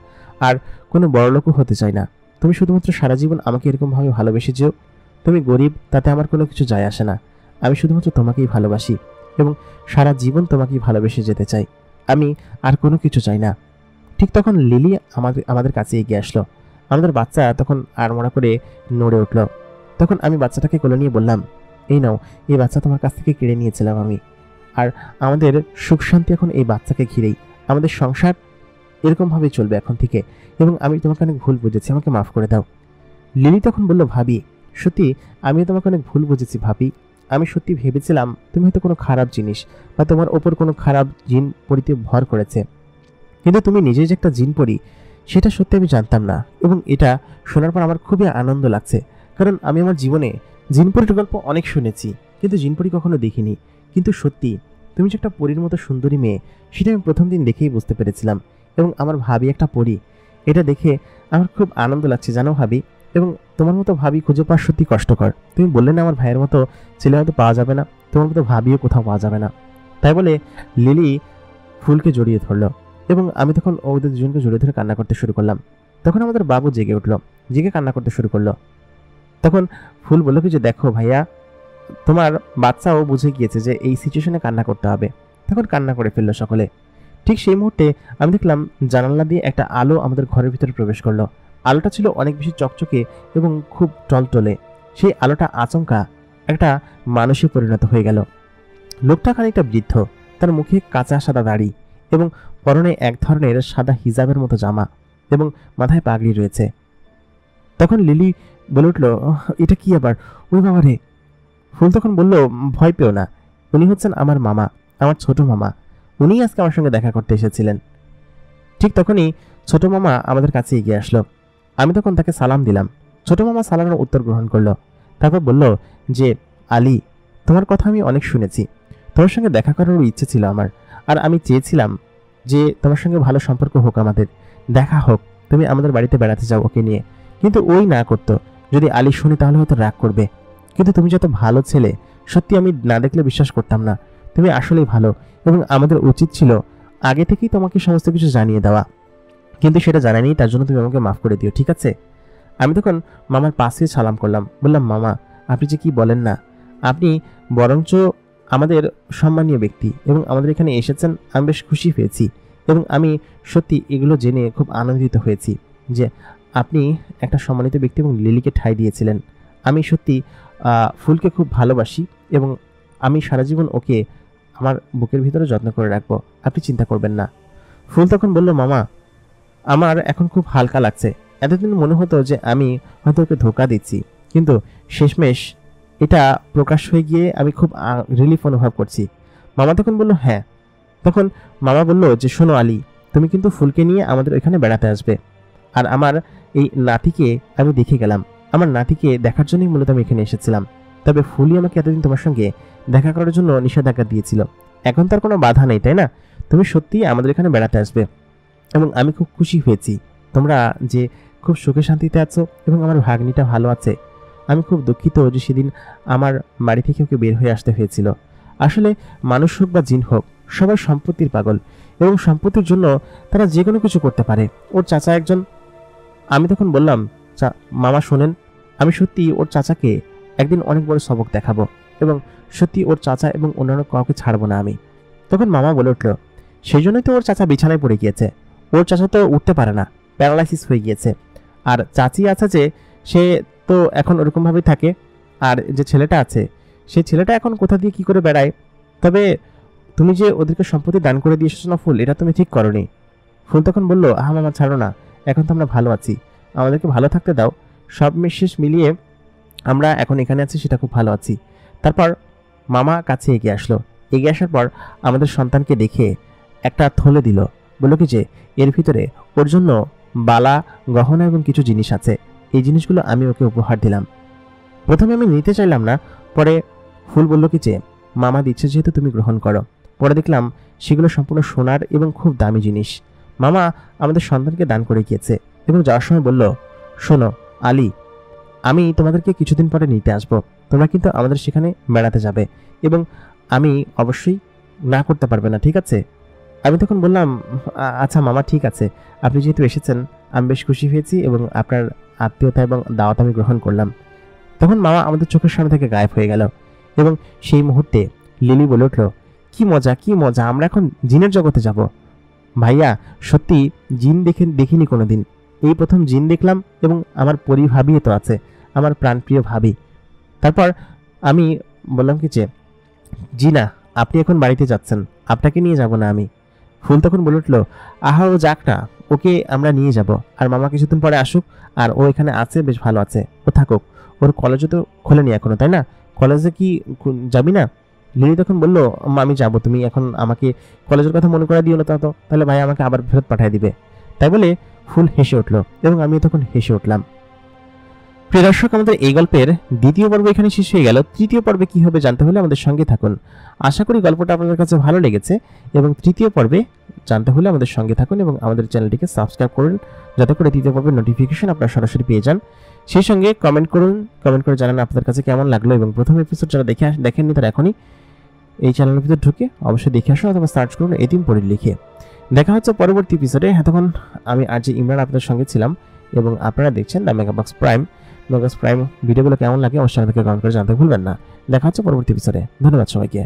আর কোনো বড়লোকও হতে চাই না। তুমি শুধুমাত্র সারা জীবন আমাকে এরকমভাবে ভালোবেসে যেও। তুমি গরিব তাতে আমার কোনো কিছু যায় আসে না, আমি শুধুমাত্র তোমাকেই ভালোবাসি এবং সারা জীবন তোমাকেই ভালোবেসে যেতে চাই। আমি আর কোনো কিছু চাই না। ঠিক তখন লিলি আমাদের কাছে এগিয়ে আসলো। আমাদের বাচ্চা তখন আড়মোড়া করে নড়ে উঠল। তখন আমি বাচ্চাটাকে কোলে নিয়ে বললাম, এই নাও, এই বাচ্চা তোমার কাছ থেকে কেড়ে নিয়েছিলাম আমি, আর আমাদের সুখ শান্তি এখন এই বাচ্চাকে ঘিরেই। আমাদের সংসার এরকমভাবে চলবে এখন থেকে, এবং আমি তোমাকে অনেক ভুল বুঝেছি, আমাকে মাফ করে দাও। লিলি তখন বলল, ভাবি, সত্যি আমিও তোমাকে অনেক ভুল বুঝেছি ভাবি। আমি সত্যি ভেবেছিলাম তুমি হয়তো কোনো খারাপ জিনিস বা তোমার ওপর কোনো খারাপ জিন পরিতে ভর করেছে, কিন্তু তুমি নিজেই যে একটা জিন পরি সেটা সত্যি আমি জানতাম না। এবং এটা শোনার পর আমার খুবই আনন্দ লাগছে, কারণ আমি আমার জীবনে জিনপরির গল্প অনেক শুনেছি, কিন্তু জিনপরি কখনো দেখিনি। কিন্তু সত্যি তুমি যে একটা পরীর মতো সুন্দরী মেয়ে সেটা আমি প্রথম দিন দেখেই বুঝতে পেরেছিলাম। এবং আমার ভাবি একটা পরী, এটা দেখে আমার খুব আনন্দ লাগছে জানো ভাবি। এবং তোমার মতো ভাবি খুঁজে পাওয়া সত্যি কষ্টকর। তুমি বললে না আমার ভাইয়ের মতো ছেলে হয়তো পাওয়া যাবে না, তোমার মতো ভাবিও কোথাও পাওয়া যাবে না। তাই বলে লিলি ফুলকে জড়িয়ে ধরলো এবং আমি তখন ওদের দুজনকে জড়িয়ে ধরে কান্না করতে শুরু করলাম। তখন আমাদের বাবু জেগে উঠলো, জেগে কান্না করতে শুরু করলো। তখন ফুল বললো কি যে দেখো ভাইয়া, তোমার বাচ্চাও বুঝে গিয়েছে যে এই সিচুয়েশনে কান্না করতে হবে। তখন কান্না করে ফেললো সকলে। ঠিক সেই মুহূর্তে আমি দেখলাম জানালা দিয়ে একটা আলো আমাদের ঘরের ভিতরে প্রবেশ করলো। আলোটা ছিল অনেক বেশি চকচকে এবং খুব টলটলে। সেই আলোটা আচমকা একটা মানুষে পরিণত হয়ে গেল। লোকটা খানিকটা বৃদ্ধ, তার মুখে কাঁচা সাদা দাড়ি এবং পরনে এক ধরনের সাদা হিজাবের মতো জামা এবং মাথায় পাগড়ি রয়েছে। তখন লিলি বলে উঠল, এটা কি আবার? ওই বাবা রে! ফুল তখন বলল, ভয় পেও না, উনি হচ্ছেন আমার মামা, আমার ছোট মামা। উনিই আজকে আমার সঙ্গে দেখা করতে এসেছিলেন। ঠিক তখনই ছোট মামা আমাদের কাছে এগিয়ে আসলো। আমি তখন তাকে সালাম দিলাম। ছোট মামা সালামের উত্তর গ্রহণ করলো। তারপর বলল যে, আলী, তোমার কথা আমি অনেক শুনেছি, তোমার সঙ্গে দেখা করারও ইচ্ছে ছিল আমার। আর আমি চেয়েছিলাম যে তোমার সঙ্গে ভালো সম্পর্ক হোক, আমাদের দেখা হোক, তুমি আমাদের বাড়িতে বেড়াতে যাও ওকে নিয়ে। কিন্তু ওই না করতো। যদি আলী শুনে তাহলে হয়তো রাগ করবে। কিন্তু তুমি যত ভালো ছেলে, সত্যি আমি না দেখলে বিশ্বাস করতাম না। তুমি আসলেই ভালো এবং আমাদের উচিত ছিল আগে থেকেই তোমাকে সমস্ত কিছু জানিয়ে দেওয়া, কিন্তু সেটা জানায়নি। তার জন্য তুমি আমাকে মাফ করে দিও, ঠিক আছে? আমি তখন মামার পাশে সালাম করলাম, বললাম, মামা আপনি যে কি বলেন না, আপনি বরঞ্চ আমাদের সম্মানীয় ব্যক্তি এবং আমাদের এখানে এসেছেন, আমি বেশ খুশি হয়েছি। এবং আমি সত্যি এগুলো জেনে খুব আনন্দিত হয়েছি যে আপনি একটা সম্মানিত ব্যক্তি এবং লিলিকে ঠাঁই দিয়েছিলেন। আমি সত্যি ফুলকে খুব ভালোবাসি এবং আমি সারা জীবন ওকে আমার বুকের ভিতরে যত্ন করে রাখবো, আপনি চিন্তা করবেন না। ফুল তখন বলল, মামা আমার এখন খুব হালকা লাগছে। এতদিন মনে হতো যে আমি হয়তো ওকে ধোকা দিচ্ছি, কিন্তু শেষমেশ এটা প্রকাশ হয়ে গিয়ে আমি খুব রিলিফ অনুভব করছি। মামা তখন বলল, হ্যাঁ। তখন মামা বলল যে, শোনো আলী, তুমি কিন্তু ফুলকে নিয়ে আমাদের ওইখানে বেড়াতে আসবে। আর আমার এই নাতিকে আমি দেখে গেলাম, আমার নাতিকে দেখার জন্যই মূলত আমি এখানে এসেছিলাম। তবে ফুলই আমাকে এতদিন তোমার সঙ্গে দেখা করার জন্য নিষেধাজ্ঞা দিয়েছিল। এখন তার কোনো বাধা নেই, তাই না? তুমি সত্যিই আমাদের এখানে বেড়াতে আসবে এবং আমি খুব খুশি হয়েছি তোমরা যে খুব সুখে শান্তিতে আছো এবং আমার ভাগ্নিটা ভালো আছে। আমি খুব দুঃখিত যে সেদিন আমার বাড়ি থেকে ওকে বের হয়ে আসতে হয়েছিল। আসলে মানুষ হোক বা জিন হোক, সবাই সম্পত্তির পাগল এবং সম্পত্তির জন্য তারা যে কোনো কিছু করতে পারে। ওর চাচা একজন। আমি তখন বললাম, মামা শোনেন, আমি সত্যি ওর চাচাকে একদিন অনেক বড় সবক দেখাবো এবং সত্যি ওর চাচা এবং অন্যান্য কাউকে ছাড়বো না আমি। তখন মামা বলে উঠল, সেই জন্যই তো ওর চাচা বিছানায় পড়ে গিয়েছে। ওর চাচা তো উঠতে পারে না, প্যারালাইসিস হয়ে গিয়েছে। আর চাচি আছে যে, সে তো এখন ওরকমভাবেই থাকে। আর যে ছেলেটা আছে, সেই ছেলেটা এখন কোথা দিয়ে কি করে বেড়ায়। তবে তুমি যে ওদেরকে সম্পত্তি দান করে দিয়ে এসেছো না ফুল, এটা তুমি ঠিক করনি। ফুল তখন বলল, আহা মামা ছাড়ো না, এখন তো আমরা ভালো আছি, আমাদেরকে ভালো থাকতে দাও। সব শেষ মিলিয়ে আমরা এখন এখানে আছি, সেটা খুব ভালো আছি। তারপর মামা কাছে এগিয়ে আসলো। এগিয়ে আসার পর আমাদের সন্তানকে দেখে একটা থলে দিল, বলল কি যে এর ভিতরে ওর জন্য বালা, গহনা এবং কিছু জিনিস আছে, এই জিনিসগুলো আমি ওকে উপহার দিলাম। প্রথমে আমি নিতে চাইলাম না, পরে ফুল বলল কি যে মামা দিচ্ছে যেহেতু তুমি গ্রহণ করো। পরে দেখলাম সেগুলো সম্পূর্ণ সোনার এবং খুব দামি জিনিস। মামা আমাদের সন্তানকে দান করে গিয়েছে এবং যাওয়ার সময় বলল, শোনো আলী, আমি তোমাদেরকে কিছুদিন পরে নিতে আসবো, তোমরা কিন্তু আমাদের সেখানে বেড়াতে যাবে এবং আমি অবশ্যই না করতে পারবে না, ঠিক আছে? আমি তখন বললাম, আচ্ছা মামা ঠিক আছে, আপনি যেহেতু এসেছেন আমি বেশ খুশি হয়েছি এবং আপনার আত্মীয়তা এবং দাওয়াত আমি গ্রহণ করলাম। তখন মামা আমাদের চোখের সামনে থেকে গায়েব হয়ে গেল এবং সেই মুহূর্তে লিলি বলে উঠল, কি মজা, কি মজা, আমরা এখন জিনের জগতে যাব। ভাইয়া সত্যি জিন দেখিনি কোনোদিন, এই প্রথম জিন দেখলাম এবং আমার ভাবি তো আছে, আমার প্রাণপ্রিয় ভাবি। তারপর আমি বললাম কি যে, জি না, আপনি এখন বাড়িতে যাচ্ছেন, আপনাকে নিয়ে যাব না আমি। ফুল তখন বলে উঠল, আহা ও যাক না, ওকে আমরা নিয়ে যাব। আর মামা কিছুদিন পরে আসুক, আর ও এখানে আছে, বেশ ভালো আছে, ও থাকুক। ওর কলেজও তো খোলেনি এখনো, তাই না? কলেজে কি যাবি না? লিলি তখন বলল, আমি যাবো, তুমি এখন আমাকে কলেজের কথা মনে করে দিও না, তাহলে ভাই আমাকে আবার ফেরত পাঠিয়ে দিবে। তাই বলে ফুল হেসে উঠল এবং আমি তখন হেসে উঠলাম। প্রিয় দর্শক, আমাদের এই গল্পের দ্বিতীয় পর্ব এখানে শেষ হয়ে গেল। তৃতীয় পর্বে কি হবে জানতে হলে আমাদের সঙ্গে থাকুন। আশা করি গল্পটা আপনাদের কাছে ভালো লেগেছে এবং তৃতীয় পর্বে জানতে হলে আমাদের সঙ্গে থাকুন এবং আমাদের চ্যানেলটিকে সাবস্ক্রাইব করুন, যাতে করে তৃতীয় পর্বের নোটিফিকেশন আপনারা সরাসরি পেয়ে যান। সেই সঙ্গে কমেন্ট করে জানান আপনাদের কাছে কেমন লাগলো এবং প্রথম এপিসোড যারা দেখেননি তারা এখনই এই চ্যানেলের ভিতর ঢুকে অবশ্যই দেখে আসুন অথবা সার্চ করুন এতিম পরীর লিখে। দেখা হচ্ছে পরবর্তী এপিসোডে। এতক্ষণ আমি আজ ইমরান আপনাদের সঙ্গে ছিলাম এবং আপনারা দেখছেন দ্য মেগাবক্স প্রাইম। মেগাবক্স প্রাইম ভিডিওগুলো কেমন লাগে অবশ্যই আমাদেরকে কমেন্ট করে জানাতে ভুলবেন না। দেখা হচ্ছে পরবর্তী এপিসোডে। ধন্যবাদ সবাইকে।